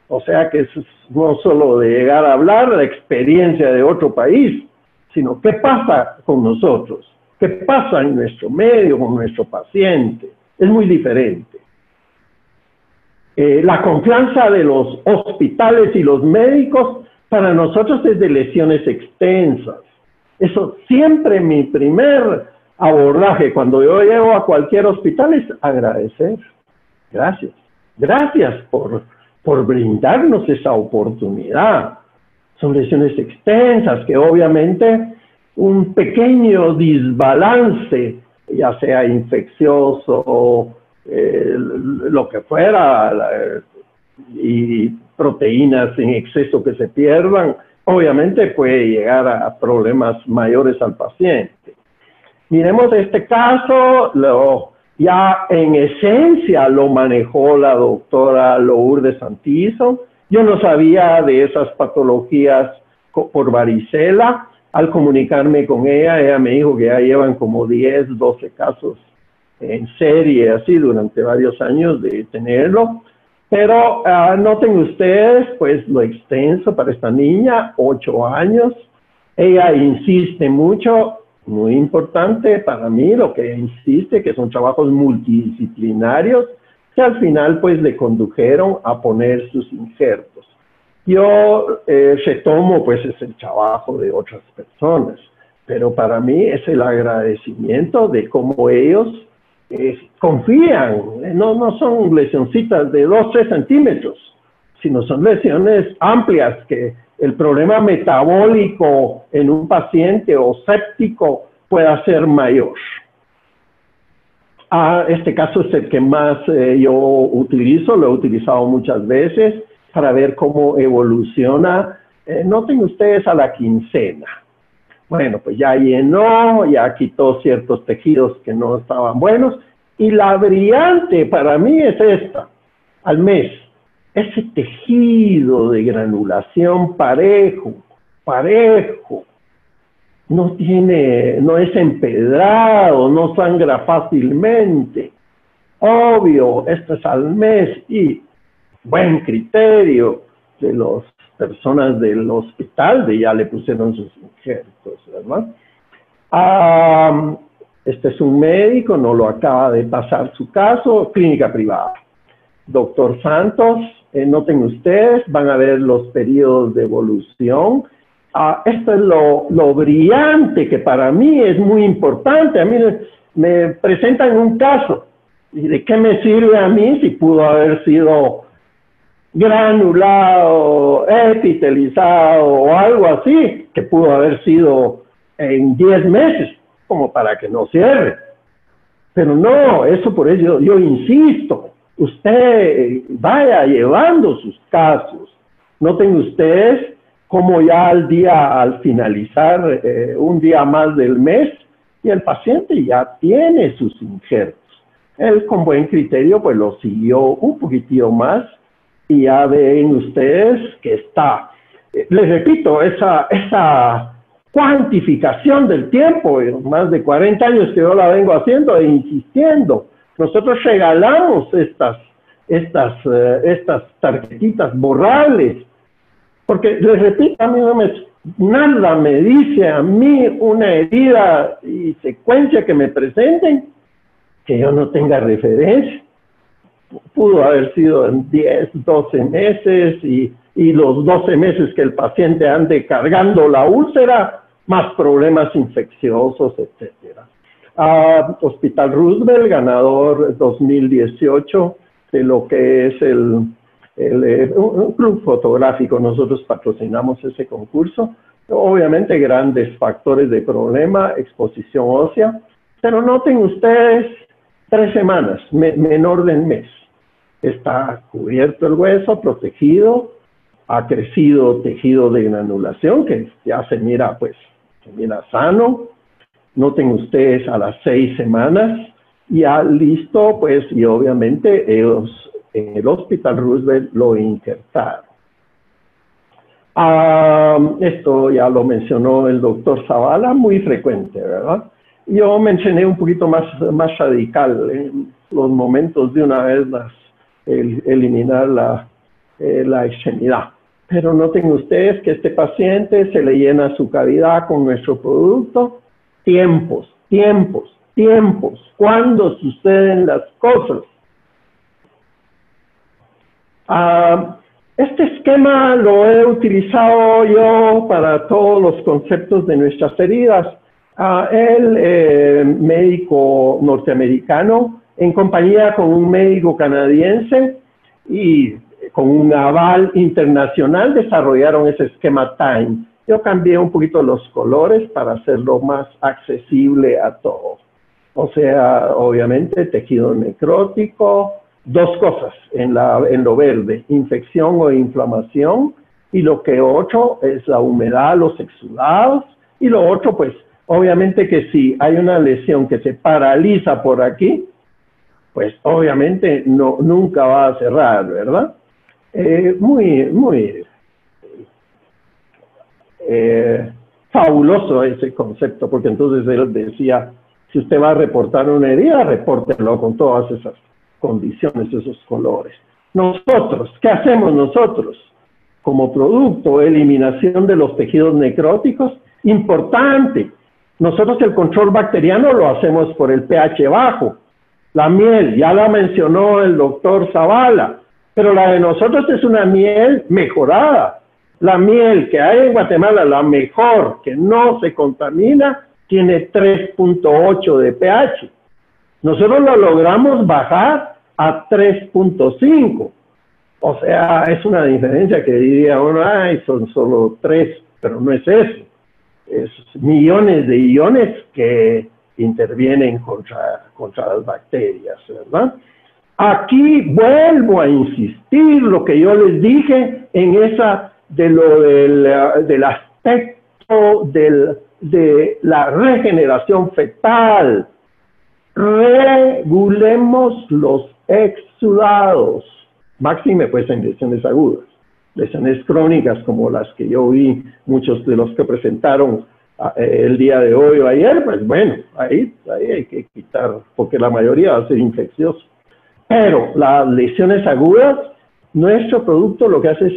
O sea que eso es no solo de llegar a hablar la experiencia de otro país, sino qué pasa con nosotros. ¿Qué pasa en nuestro medio, con nuestro paciente? Es muy diferente. La confianza de los hospitales y los médicos para nosotros es de lesiones extensas. Eso siempre mi primer abordaje cuando yo llego a cualquier hospital es agradecer. Gracias. Gracias por brindarnos esa oportunidad. Son lesiones extensas que obviamente un pequeño desbalance, ya sea infeccioso o lo que fuera, y proteínas en exceso que se pierdan, obviamente puede llegar a problemas mayores al paciente. Miremos este caso, ya en esencia lo manejó la doctora Lourdes Santizo. Yo no sabía de esas patologías por varicela. Al comunicarme con ella me dijo que ya llevan como 10, 12 casos en serie, así, durante varios años de tenerlo. Pero noten ustedes, pues, lo extenso para esta niña, 8 años. Ella insiste mucho, muy importante para mí, lo que insiste, que son trabajos multidisciplinarios, que al final pues le condujeron a poner sus injertos. Yo retomo pues es el trabajo de otras personas, pero para mí es el agradecimiento de cómo ellos confían. No son lesioncitas de 2-3 centímetros, sino son lesiones amplias que el problema metabólico en un paciente o séptico pueda ser mayor. Este caso es el que más yo utilizo, lo he utilizado muchas veces para ver cómo evoluciona. Noten ustedes a la quincena. Bueno, pues ya llenó, ya quitó ciertos tejidos que no estaban buenos. Y la brillante para mí es esta, al mes. Ese tejido de granulación parejo. No es empedrado, no sangra fácilmente. Obvio, esto es al mes y buen criterio de las personas del hospital, ya le pusieron sus injertos, ¿verdad? Este es un médico, no lo acaba de pasar su caso, clínica privada. Doctor Santos, noten ustedes, van a ver los periodos de evolución. Esto es lo brillante que para mí es muy importante. A mí me presentan un caso. ¿Y de qué me sirve a mí si pudo haber sido granulado, epitelizado o algo así, que pudo haber sido en 10 meses, como para que no cierre? Pero no, eso por eso yo insisto, usted vaya llevando sus casos. Noten ustedes cómo ya al finalizar un día más del mes, y el paciente ya tiene sus injertos. Él con buen criterio pues lo siguió un poquitito más, y ya ven ustedes que está, les repito, esa cuantificación del tiempo, más de 40 años que yo la vengo haciendo e insistiendo. Nosotros regalamos estas tarjetitas borrables, porque les repito, a mí nada me dice a mí una herida y secuencia que me presenten que yo no tenga referencia. Pudo haber sido en 10, 12 meses y los 12 meses que el paciente ande cargando la úlcera, más problemas infecciosos, etc. Hospital Roosevelt, ganador 2018 de lo que es un club fotográfico. Nosotros patrocinamos ese concurso. Obviamente grandes factores de problema, exposición ósea, pero noten ustedes 3 semanas, menor del mes. Está cubierto el hueso, protegido, ha crecido tejido de granulación que ya se mira sano. Noten ustedes a las 6 semanas ya listo, pues, y obviamente ellos en el Hospital Roosevelt lo injertaron. Esto ya lo mencionó el doctor Zavala, muy frecuente, ¿verdad? Yo mencioné un poquito más radical en los momentos de una vez eliminar la extremidad. Pero noten ustedes que este paciente se le llena su cavidad con nuestro producto. Tiempos. ¿Cuándo suceden las cosas? Este esquema lo he utilizado yo para todos los conceptos de nuestras heridas. El médico norteamericano, en compañía con un médico canadiense y con un aval internacional, desarrollaron ese esquema TIME. Yo cambié un poquito los colores para hacerlo más accesible a todos. O sea, obviamente, tejido necrótico, 2 cosas en lo verde, infección o inflamación, y lo que otro es la humedad, los exudados, y lo otro, pues, obviamente que si hay una lesión que se paraliza por aquí, pues obviamente nunca va a cerrar, ¿verdad? Muy fabuloso ese concepto, porque entonces él decía, si usted va a reportar una herida, repórtelo con todas esas condiciones, esos colores. Nosotros, ¿qué hacemos nosotros? Como producto, eliminación de los tejidos necróticos, importante. Nosotros el control bacteriano lo hacemos por el pH bajo. La miel, ya la mencionó el doctor Zavala, pero la de nosotros es una miel mejorada. La miel que hay en Guatemala, la mejor, que no se contamina, tiene 3.8 de pH. Nosotros lo logramos bajar a 3.5. O sea, es una diferencia que diría uno, ay, son solo 3, pero no es eso. Es millones de iones que intervienen contra las bacterias, ¿verdad? Aquí vuelvo a insistir lo que yo les dije en esa del aspecto de la regeneración fetal. Regulemos los exudados, máxime pues en lesiones agudas. Lesiones crónicas como las que yo vi, muchos de los que presentaron el día de hoy o ayer, pues bueno, ahí hay que quitar, porque la mayoría va a ser infeccioso. Pero las lesiones agudas, nuestro producto lo que hace es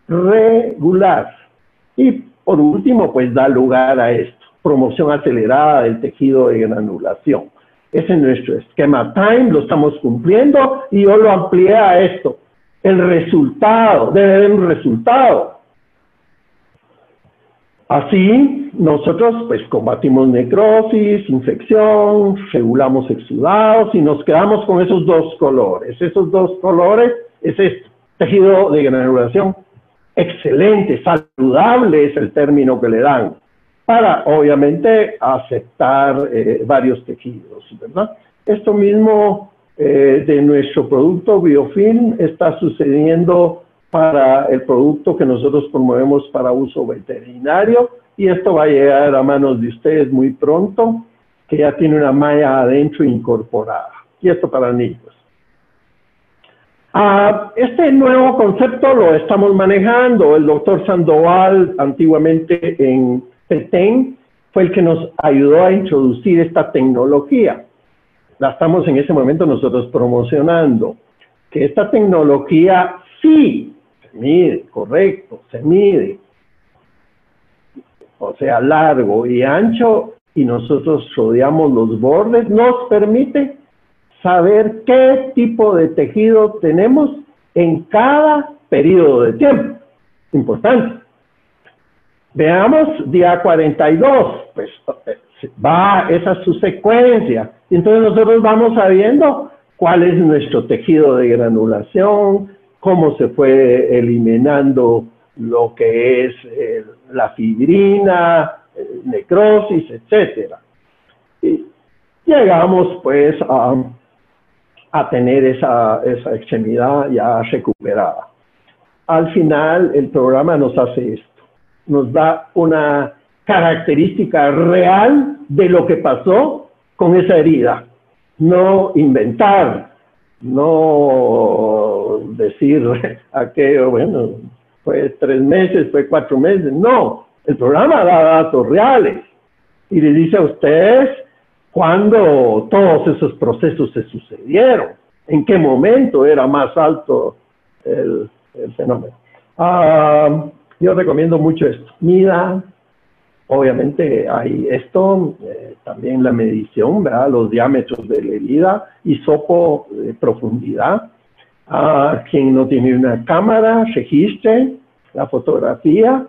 regular. Y por último, pues da lugar a esto, promoción acelerada del tejido de granulación. Ese es nuestro esquema Time, lo estamos cumpliendo y yo lo amplié a esto. El resultado, debe haber un resultado. Así, nosotros pues combatimos necrosis, infección, regulamos exudados y nos quedamos con esos dos colores. Esos dos colores es esto, tejido de granulación excelente, saludable es el término que le dan, para obviamente aceptar varios tejidos, ¿verdad? Esto mismo de nuestro producto Biofilm está sucediendo para el producto que nosotros promovemos para uso veterinario, y esto va a llegar a manos de ustedes muy pronto, que ya tiene una malla adentro incorporada, y esto para niños. Este nuevo concepto lo estamos manejando, el doctor Sandoval, antiguamente en Petén, fue el que nos ayudó a introducir esta tecnología. La estamos en ese momento nosotros promocionando, que esta tecnología sí se mide, correcto, se mide, o sea, largo y ancho, y nosotros rodeamos los bordes, nos permite saber qué tipo de tejido tenemos en cada periodo de tiempo. Importante. Veamos día 42, pues va esa su secuencia, y entonces nosotros vamos sabiendo cuál es nuestro tejido de granulación, cómo se fue eliminando lo que es la fibrina, necrosis, etcétera. Y llegamos pues a tener esa extremidad ya recuperada. Al final el programa nos hace esto, nos da una característica real de lo que pasó con esa herida. No inventar, no decir aquello, bueno, fue 3 meses, fue 4 meses, no. El programa da datos reales y le dice a ustedes cuándo todos esos procesos se sucedieron, en qué momento era más alto el fenómeno. Yo recomiendo mucho esto. Mida, obviamente hay esto, también la medición, ¿verdad? Los diámetros de la herida, hisopo de profundidad. Quien no tiene una cámara, registre la fotografía.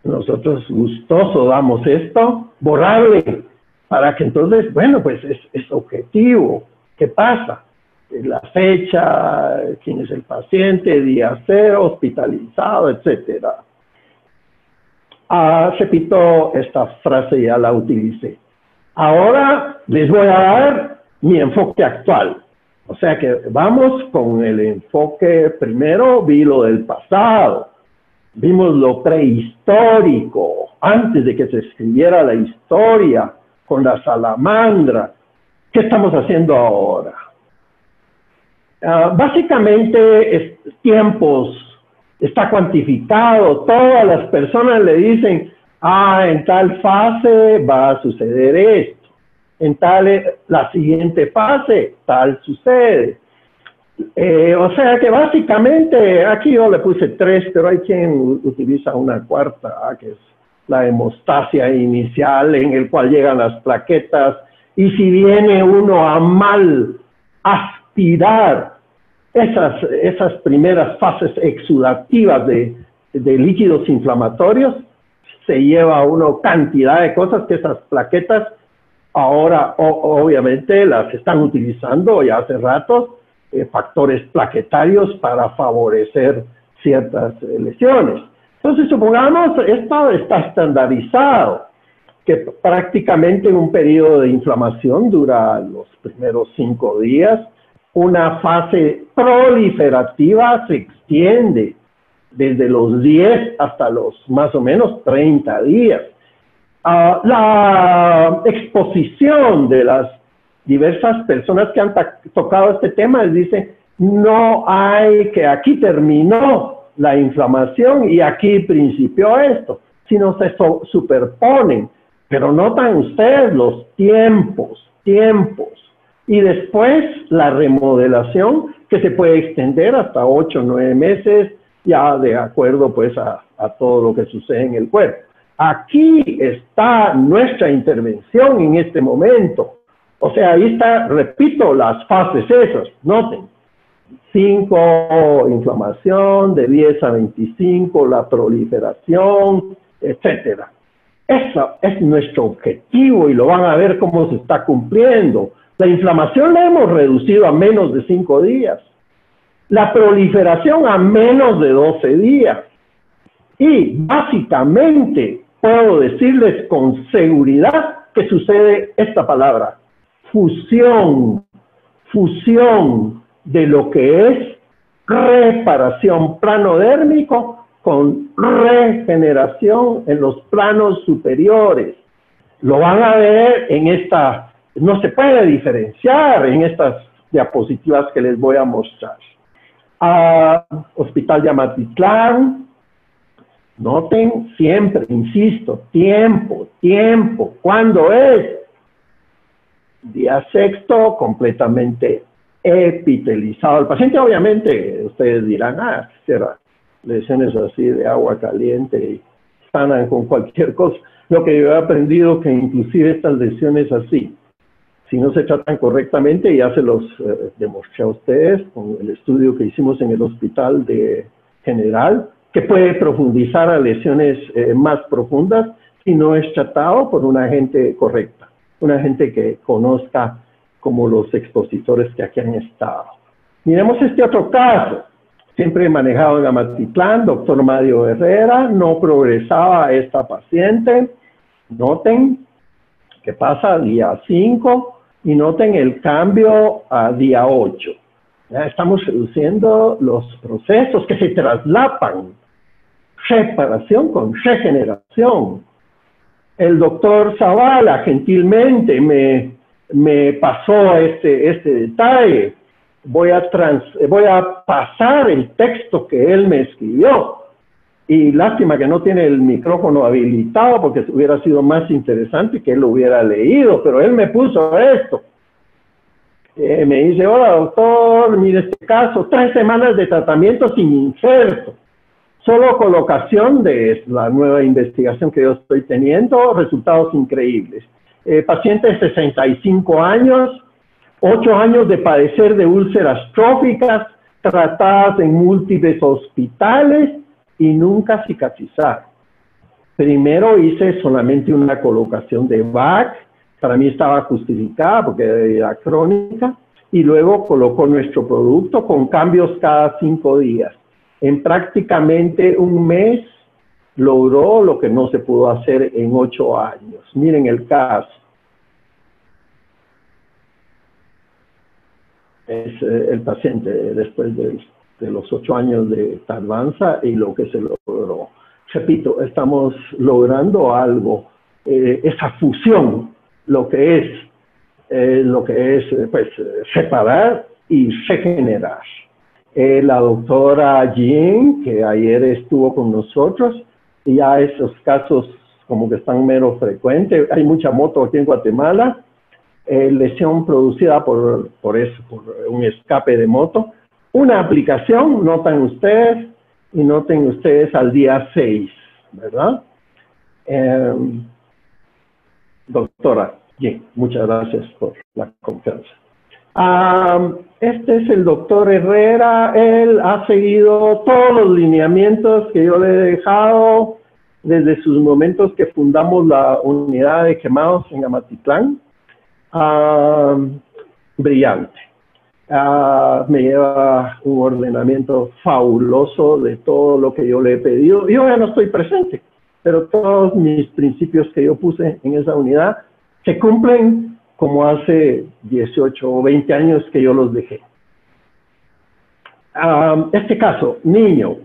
Nosotros gustoso damos esto, borrable, para que entonces, bueno, pues es objetivo. ¿Qué pasa? La fecha, quién es el paciente, día 0, hospitalizado, etcétera. Repito, esta frase ya la utilicé. Ahora les voy a dar mi enfoque actual. O sea que vamos con el enfoque primero, vi lo del pasado, vimos lo prehistórico, antes de que se escribiera la historia, con la salamandra. ¿Qué estamos haciendo ahora? Básicamente, tiempos, está cuantificado, todas las personas le dicen, en tal fase va a suceder esto, en la siguiente fase, tal sucede. O sea que básicamente, aquí yo le puse 3, pero hay quien utiliza una cuarta, que es la hemostasia inicial, en el cual llegan las plaquetas, y si viene uno a mal aspirar esas primeras fases exudativas de líquidos inflamatorios, se lleva una cantidad de cosas que esas plaquetas ahora obviamente las están utilizando ya hace rato, factores plaquetarios para favorecer ciertas lesiones. Entonces, supongamos, esto está estandarizado, que prácticamente en un periodo de inflamación dura los primeros 5 días, una fase proliferativa se extiende desde los 10 hasta los más o menos 30 días. La exposición de las diversas personas que han tocado este tema les dice, no hay que aquí terminó la inflamación y aquí principió esto, sino se superponen. Pero notan ustedes los tiempos. Y después la remodelación que se puede extender hasta 8 o 9 meses, ya de acuerdo pues a todo lo que sucede en el cuerpo. Aquí está nuestra intervención en este momento. O sea, ahí está, repito, las fases esas, noten. 5, inflamación, de 10 a 25, la proliferación, etcétera. Ese es nuestro objetivo y lo van a ver cómo se está cumpliendo. La inflamación la hemos reducido a menos de 5 días. La proliferación a menos de 12 días. Y básicamente puedo decirles con seguridad que sucede esta palabra. Fusión de lo que es reparación planodérmico con regeneración en los planos superiores. Lo van a ver en esta, no se puede diferenciar en estas diapositivas que les voy a mostrar. Hospital de Amatitlán, noten siempre, insisto, tiempo. ¿Cuándo es? Día 6, completamente epitelizado. El paciente, obviamente, ustedes dirán, será lesiones así de agua caliente y sanan con cualquier cosa. Lo que yo he aprendido que inclusive estas lesiones así, si no se tratan correctamente, ya se los demostré a ustedes con el estudio que hicimos en el Hospital de General, que puede profundizar a lesiones más profundas si no es tratado por una gente correcta, una gente que conozca como los expositores que aquí han estado. Miremos este otro caso, siempre manejado en Amatitlán, doctor Mario Herrera, no progresaba esta paciente. Noten que pasa día 5 y noten el cambio a día 8. Ya estamos reduciendo los procesos que se traslapan. Reparación con regeneración. El doctor Zavala gentilmente me pasó este detalle. Voy a pasar el texto que él me escribió. Y lástima que no tiene el micrófono habilitado porque hubiera sido más interesante que él lo hubiera leído, pero él me puso esto. Me dice, hola doctor, mire este caso, 3 semanas de tratamiento sin injerto. Solo colocación de la nueva investigación que yo estoy teniendo, resultados increíbles. Paciente de 65 años, 8 años de padecer de úlceras tróficas, tratadas en múltiples hospitales y nunca cicatrizar. Primero hice solamente una colocación de VAC, para mí estaba justificada porque era crónica, y luego colocó nuestro producto con cambios cada 5 días. En prácticamente un mes logró lo que no se pudo hacer en 8 años. Miren el caso. Es el paciente después de los 8 años de tardanza y lo que se logró. Repito, estamos logrando algo, esa fusión, lo que es pues, separar y regenerar. La doctora Jean, que ayer estuvo con nosotros, y ya esos casos como que están menos frecuentes. Hay mucha moto aquí en Guatemala, lesión producida por un escape de moto. Una aplicación, notan ustedes, y noten ustedes al día 6, ¿verdad? Doctora Jean, muchas gracias por la confianza. Este es el doctor Herrera. Él ha seguido todos los lineamientos que yo le he dejado desde sus momentos que fundamos la unidad de quemados en Amatitlán. Brillante. Me lleva un ordenamiento fabuloso de todo lo que yo le he pedido. Yo ya no estoy presente, pero todos mis principios que yo puse en esa unidad se cumplen como hace 18 o 20 años que yo los dejé. Este caso, niño,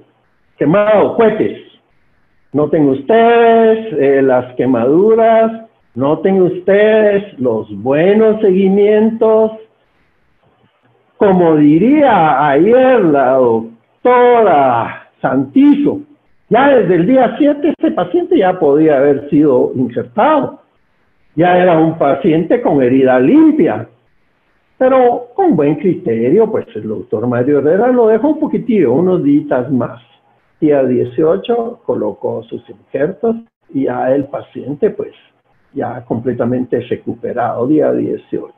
quemado, cohetes. Noten ustedes las quemaduras, noten ustedes los buenos seguimientos. Como diría ayer la doctora Santizo, ya desde el día 7 este paciente ya podía haber sido injertado. Ya era un paciente con herida limpia, pero con buen criterio, pues el doctor Mario Herrera lo dejó un poquitillo, unos días más. Día 18 colocó sus injertos y ya el paciente, pues, ya completamente recuperado, día 18.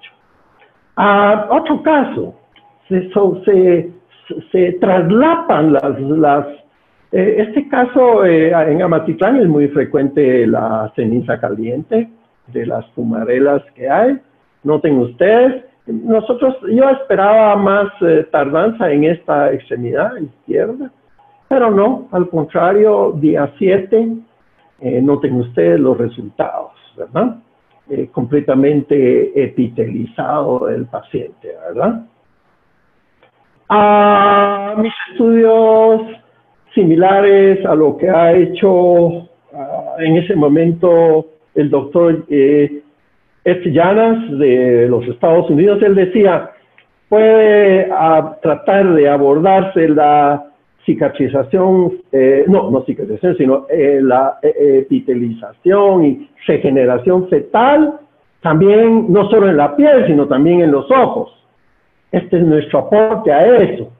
Otro caso, se traslapan este caso en Amatitlán es muy frecuente la ceniza caliente de las fumarelas que hay. Noten ustedes, yo esperaba más tardanza en esta extremidad izquierda, pero no, al contrario, día 7, noten ustedes los resultados, ¿verdad? Completamente epitelizado el paciente, ¿verdad? Mis estudios similares a lo que ha hecho en ese momento el doctor Llanas de los Estados Unidos. Él decía, puede tratar de abordarse la cicatrización, no cicatrización, sino la epitelización y regeneración fetal, también no solo en la piel, sino también en los ojos. Este es nuestro aporte a eso.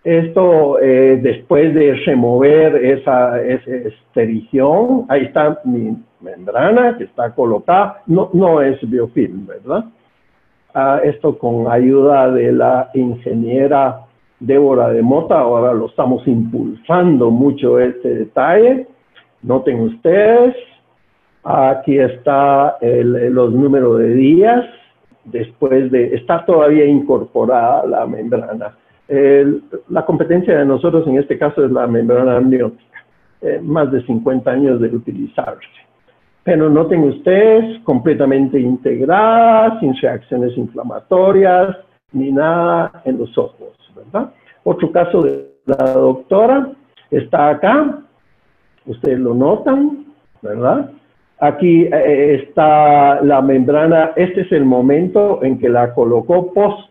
Esto, después de remover esa esterilización, ahí está mi membrana que está colocada, no es biofilm, ¿verdad? Esto con ayuda de la ingeniera Débora de Mota, ahora lo estamos impulsando mucho este detalle. Noten ustedes, aquí está los números de días, después de, está todavía incorporada la membrana. La competencia de nosotros en este caso es la membrana amniótica, más de 50 años de utilizarse. Pero noten ustedes, completamente integrada, sin reacciones inflamatorias, ni nada en los ojos, ¿verdad? Otro caso de la doctora está acá, ustedes lo notan, ¿verdad? Aquí está la membrana, este es el momento en que la colocó post,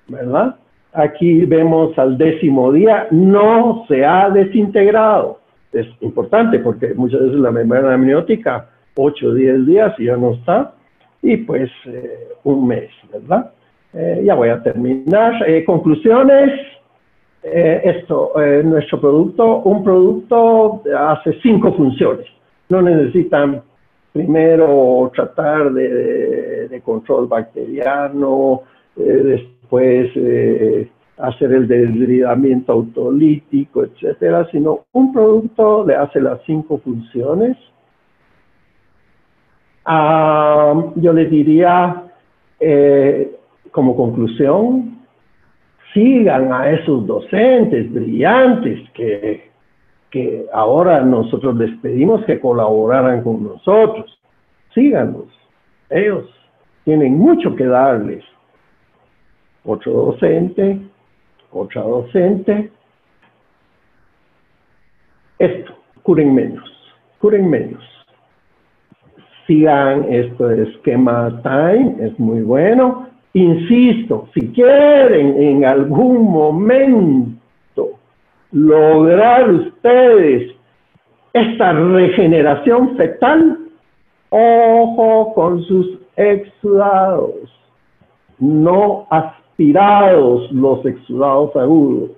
¿verdad? Aquí vemos al 10º día, no se ha desintegrado. Es importante porque muchas veces la membrana amniótica, 8 o 10 días y ya no está, y pues un mes, ¿verdad? Ya voy a terminar. Conclusiones, nuestro producto, un producto hace 5 funciones. No necesitan primero tratar de control bacteriano, después hacer el desbridamiento autolítico, etcétera, sino un producto le hace las 5 funciones. Yo les diría, como conclusión, sigan a esos docentes brillantes que ahora nosotros les pedimos que colaboraran con nosotros. Síganlos. Ellos tienen mucho que darles. Otro docente, otra docente. Esto, curen menos. Sigan este esquema time, es muy bueno. Insisto, si quieren en algún momento lograr ustedes esta regeneración fetal, ojo con sus exudados, no aspirados los exudados agudos.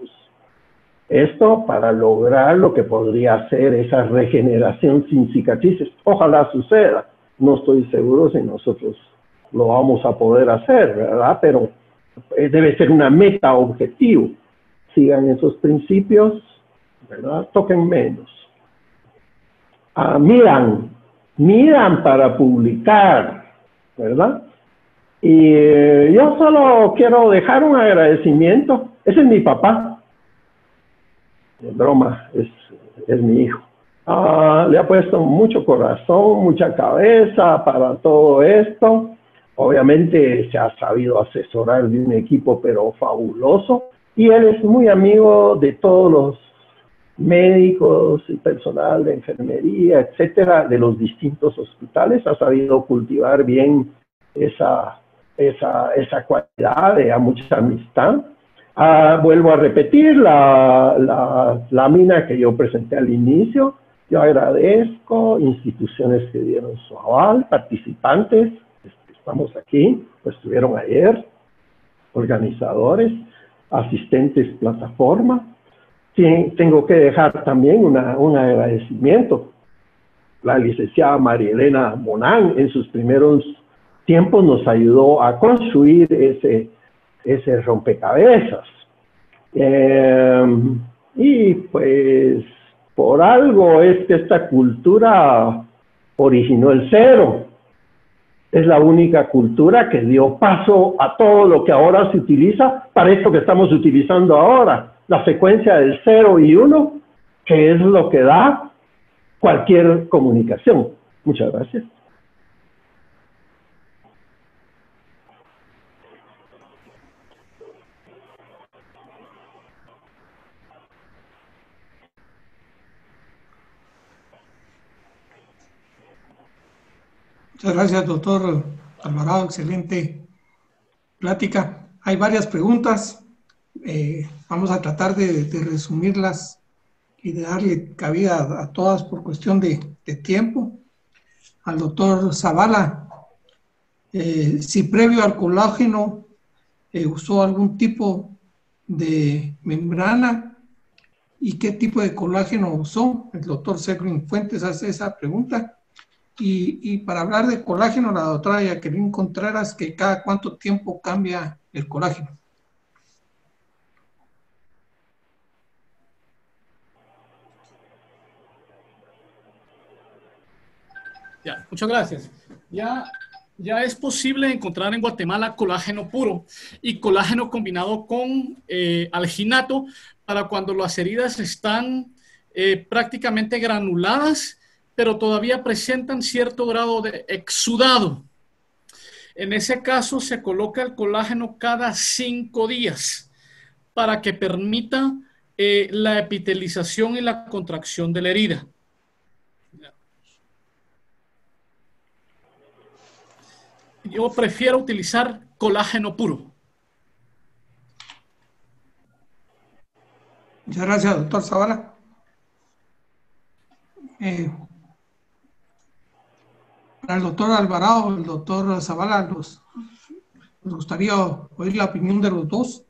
Esto para lograr lo que podría ser esa regeneración sin cicatrices. Ojalá suceda. No estoy seguro si nosotros lo vamos a poder hacer, ¿verdad? Pero debe ser una meta objetivo. Sigan esos principios, ¿verdad? Toquen menos. Miran para publicar, ¿verdad? Y yo solo quiero dejar un agradecimiento. Ese es mi papá. De broma, es mi hijo. Le ha puesto mucho corazón, mucha cabeza para todo esto. Obviamente se ha sabido asesorar de un equipo, pero fabuloso. Y él es muy amigo de todos los médicos y personal de enfermería, etcétera, de los distintos hospitales. Ha sabido cultivar bien esa cualidad de mucha amistad. Vuelvo a repetir la lámina que yo presenté al inicio. Yo agradezco instituciones que dieron su aval, participantes, estamos aquí, pues estuvieron ayer, organizadores, asistentes plataforma. Tengo que dejar también un agradecimiento. La licenciada María Elena Bonán en sus primeros tiempos nos ayudó a construir ese rompecabezas. Y pues por algo es que esta cultura originó el cero. Es la única cultura que dio paso a todo lo que ahora se utiliza para esto que estamos utilizando ahora. La secuencia del 0 y 1, que es lo que da cualquier comunicación. Muchas gracias. Muchas gracias, doctor Alvarado. Excelente plática. Hay varias preguntas. Vamos a tratar de resumirlas y de darle cabida a todas por cuestión de tiempo. Al doctor Zavala, si previo al colágeno usó algún tipo de membrana y qué tipo de colágeno usó. El doctor Seglin Fuentes hace esa pregunta. Y para hablar de colágeno, la doctora Jacqueline Contreras, que cada cuánto tiempo cambia el colágeno. Ya, muchas gracias. Ya es posible encontrar en Guatemala colágeno puro y colágeno combinado con alginato para cuando las heridas están prácticamente granuladas, pero todavía presentan cierto grado de exudado. En ese caso se coloca el colágeno cada 5 días para que permita la epitelización y la contracción de la herida. Yo prefiero utilizar colágeno puro. Muchas gracias, doctor Zavala. Para el doctor Alvarado, el doctor Zavala, nos gustaría oír la opinión de los dos.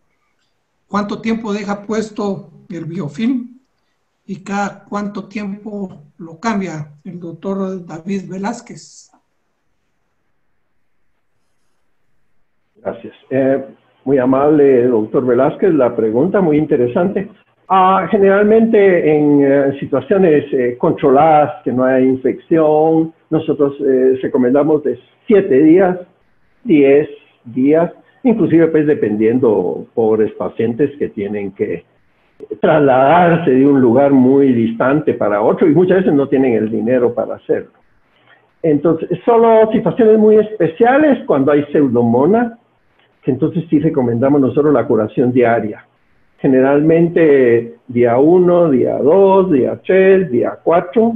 ¿Cuánto tiempo deja puesto el biofilm y cada cuánto tiempo lo cambia el doctor David Velázquez? Gracias. Muy amable, doctor Velázquez, la pregunta muy interesante. Generalmente en situaciones controladas, que no hay infección, nosotros recomendamos de 7 días, 10 días, inclusive pues dependiendo pobres pacientes que tienen que trasladarse de un lugar muy distante para otro y muchas veces no tienen el dinero para hacerlo. Entonces, solo situaciones muy especiales cuando hay pseudomonas, entonces sí recomendamos nosotros la curación diaria. Generalmente día 1, día 2, día 3, día 4.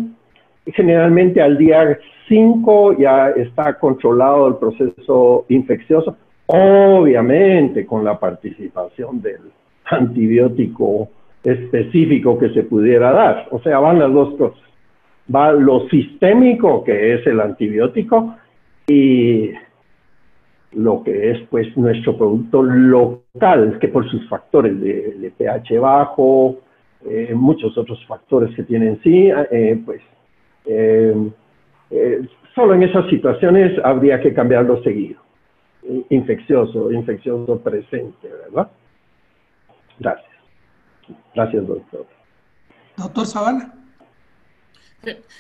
Y generalmente al día 5 ya está controlado el proceso infeccioso, obviamente con la participación del antibiótico específico que se pudiera dar. O sea, van las dos cosas. Va lo sistémico, que es el antibiótico, y lo que es pues nuestro producto local, que por sus factores de pH bajo, muchos otros factores que tienen solo en esas situaciones habría que cambiarlo seguido. infeccioso presente, ¿verdad? Gracias. Gracias, doctor. Doctor Zavala.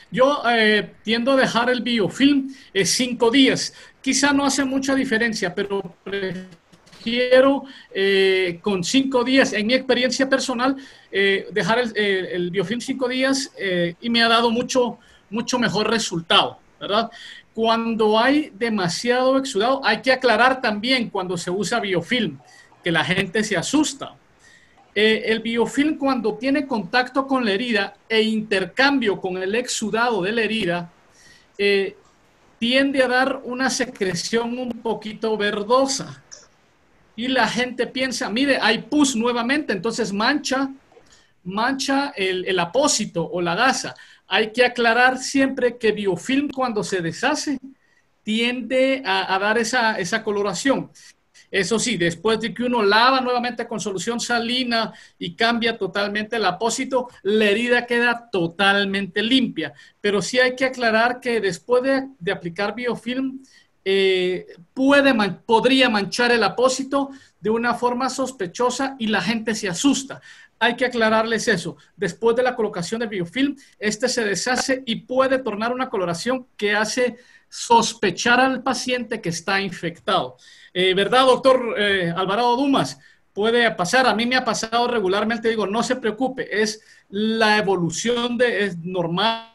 Yo tiendo a dejar el biofilm 5 días. Quizá no hace mucha diferencia, pero prefiero con 5 días, en mi experiencia personal, dejar el biofilm 5 días y me ha dado mucho mejor resultado, ¿verdad? Cuando hay demasiado exudado, hay que aclarar también cuando se usa biofilm, que la gente se asusta. El biofilm, cuando tiene contacto con la herida e intercambio con el exudado de la herida, tiende a dar una secreción un poquito verdosa. Y la gente piensa, mire, hay pus nuevamente, entonces mancha el apósito o la gasa. Hay que aclarar siempre que biofilm, cuando se deshace, tiende a dar esa coloración. Eso sí, después de que uno lava nuevamente con solución salina y cambia totalmente el apósito, la herida queda totalmente limpia. Pero sí hay que aclarar que después de aplicar biofilm, podría manchar el apósito de una forma sospechosa y la gente se asusta. Hay que aclararles eso. Después de la colocación de biofilm, este se deshace y puede tornar una coloración que hace sospechar al paciente que está infectado. ¿Verdad, doctor Alvarado Dumas? Puede pasar, a mí me ha pasado regularmente, digo, no se preocupe, es la evolución es normal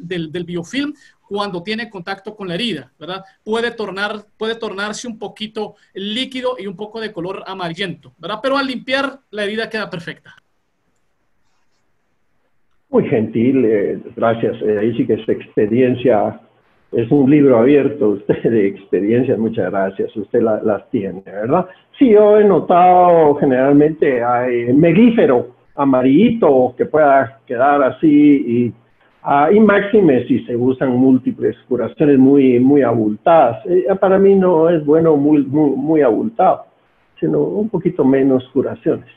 del biofilm cuando tiene contacto con la herida, ¿verdad? Puede tornarse un poquito líquido y un poco de color amarillento, ¿verdad? Pero al limpiar, la herida queda perfecta. Muy gentil, gracias. Ahí sí que es experiencia, es un libro abierto usted de experiencias, muchas gracias. Usted las tiene, ¿verdad? Sí, yo he notado generalmente hay melífero amarillito que pueda quedar así y máxime si se usan múltiples curaciones muy abultadas. Para mí no es bueno muy abultado, sino un poquito menos curaciones.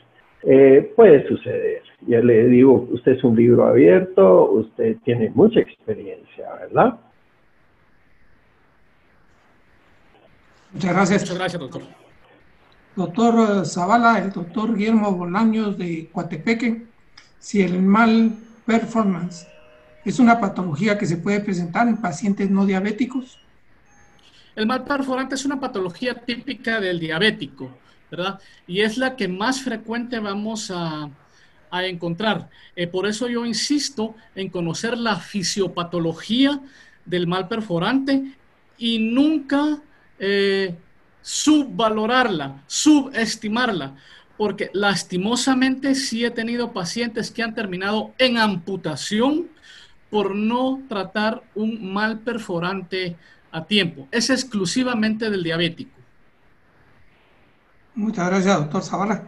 Puede suceder. Ya le digo, usted es un libro abierto, usted tiene mucha experiencia, ¿verdad? Muchas gracias. Muchas gracias, doctor. Doctor Zavala, el doctor Guillermo Bolaños de Coatepeque, si el mal performance es una patología que se puede presentar en pacientes no diabéticos. El mal perforante es una patología típica del diabético, ¿verdad? Y es la que más frecuente vamos a encontrar. Por eso yo insisto en conocer la fisiopatología del mal perforante y nunca subvalorarla, subestimarla, porque lastimosamente sí he tenido pacientes que han terminado en amputación por no tratar un mal perforante a tiempo. Es exclusivamente del diabético. Muchas gracias, doctor Zavala.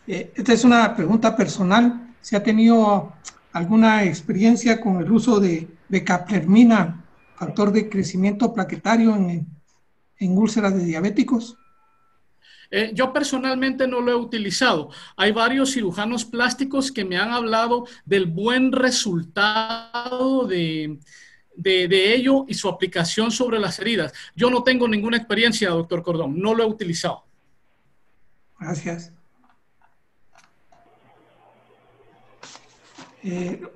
Esta es una pregunta personal. ¿Se ha tenido alguna experiencia con el uso de becaplermina, factor de crecimiento plaquetario en úlceras de diabéticos? Yo personalmente no lo he utilizado. Hay varios cirujanos plásticos que me han hablado del buen resultado de ello y su aplicación sobre las heridas. Yo no tengo ninguna experiencia, doctor Cordón. No lo he utilizado. Gracias. Creo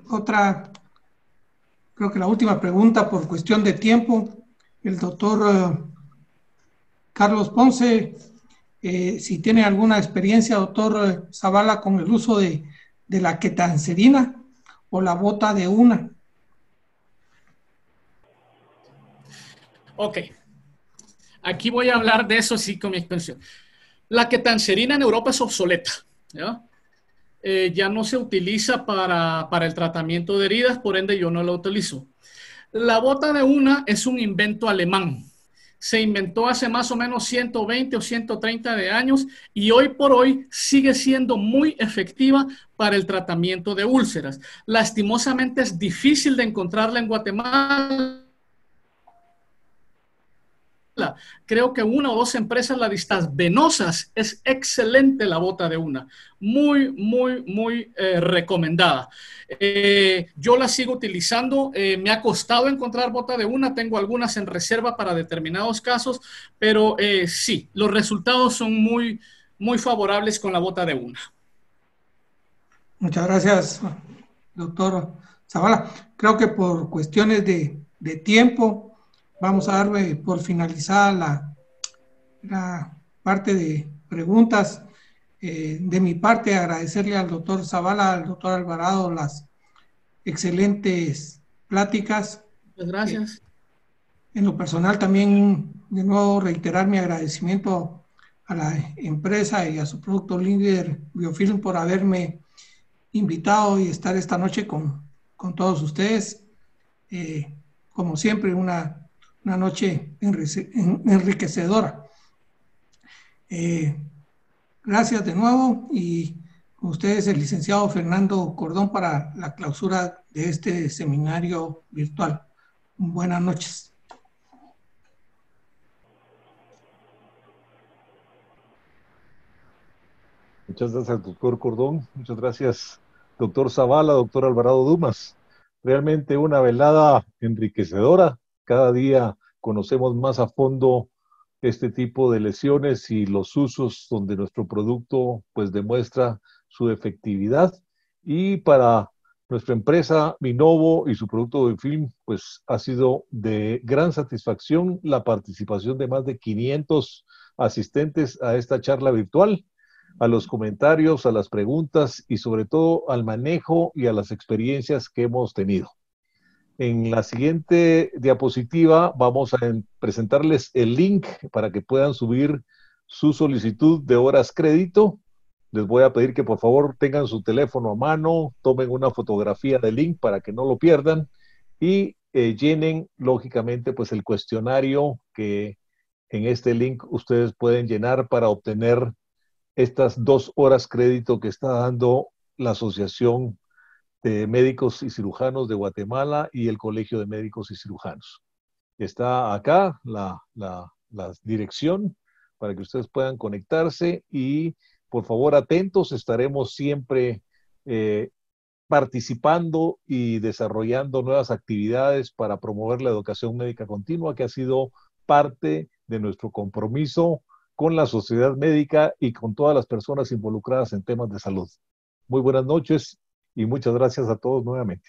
que la última pregunta por cuestión de tiempo. El doctor Carlos Ponce, si tiene alguna experiencia, doctor Zavala, con el uso de la ketanserina o la bota de una. Ok. Aquí voy a hablar de eso sí con mi experiencia. La ketanserina en Europa es obsoleta, ¿ya? Ya no se utiliza para el tratamiento de heridas, por ende yo no la utilizo. La bota de una es un invento alemán. Se inventó hace más o menos 120 o 130 de años y hoy por hoy sigue siendo muy efectiva para el tratamiento de úlceras. Lastimosamente es difícil de encontrarla en Guatemala creo que una o dos empresas la distas venosas, es excelente la bota de una. Muy, muy, muy recomendada. Yo la sigo utilizando. Me ha costado encontrar bota de una. Tengo algunas en reserva para determinados casos, pero sí, los resultados son muy, muy favorables con la bota de una. Muchas gracias, doctor Zavala. Creo que por cuestiones de tiempo vamos a darle por finalizada la parte de preguntas. De mi parte, agradecerle al doctor Zavala, al doctor Alvarado, las excelentes pláticas. Muchas gracias. En lo personal también, de nuevo, reiterar mi agradecimiento a la empresa y a su producto líder Biofilm por haberme invitado y estar esta noche con todos ustedes. Como siempre, una noche enriquecedora. Gracias de nuevo y con ustedes el licenciado Fernando Cordón para la clausura de este seminario virtual. Buenas noches. Muchas gracias, doctor Cordón. Muchas gracias, doctor Zavala, doctor Alvarado Dumas. Realmente una velada enriquecedora. Cada día conocemos más a fondo este tipo de lesiones y los usos donde nuestro producto pues demuestra su efectividad. Y para nuestra empresa Vinovo y su producto Biofilm, pues ha sido de gran satisfacción la participación de más de 500 asistentes a esta charla virtual, a los comentarios, a las preguntas y sobre todo al manejo y a las experiencias que hemos tenido. En la siguiente diapositiva vamos a presentarles el link para que puedan subir su solicitud de horas crédito. Les voy a pedir que por favor tengan su teléfono a mano, tomen una fotografía del link para que no lo pierdan y llenen lógicamente pues el cuestionario que en este link ustedes pueden llenar para obtener estas 2 horas crédito que está dando la Asociación de Médicos y Cirujanos de Guatemala y el Colegio de Médicos y Cirujanos. Está acá la dirección para que ustedes puedan conectarse y por favor atentos, estaremos siempre participando y desarrollando nuevas actividades para promover la educación médica continua, que ha sido parte de nuestro compromiso con la sociedad médica y con todas las personas involucradas en temas de salud. Muy buenas noches y muchas gracias a todos nuevamente.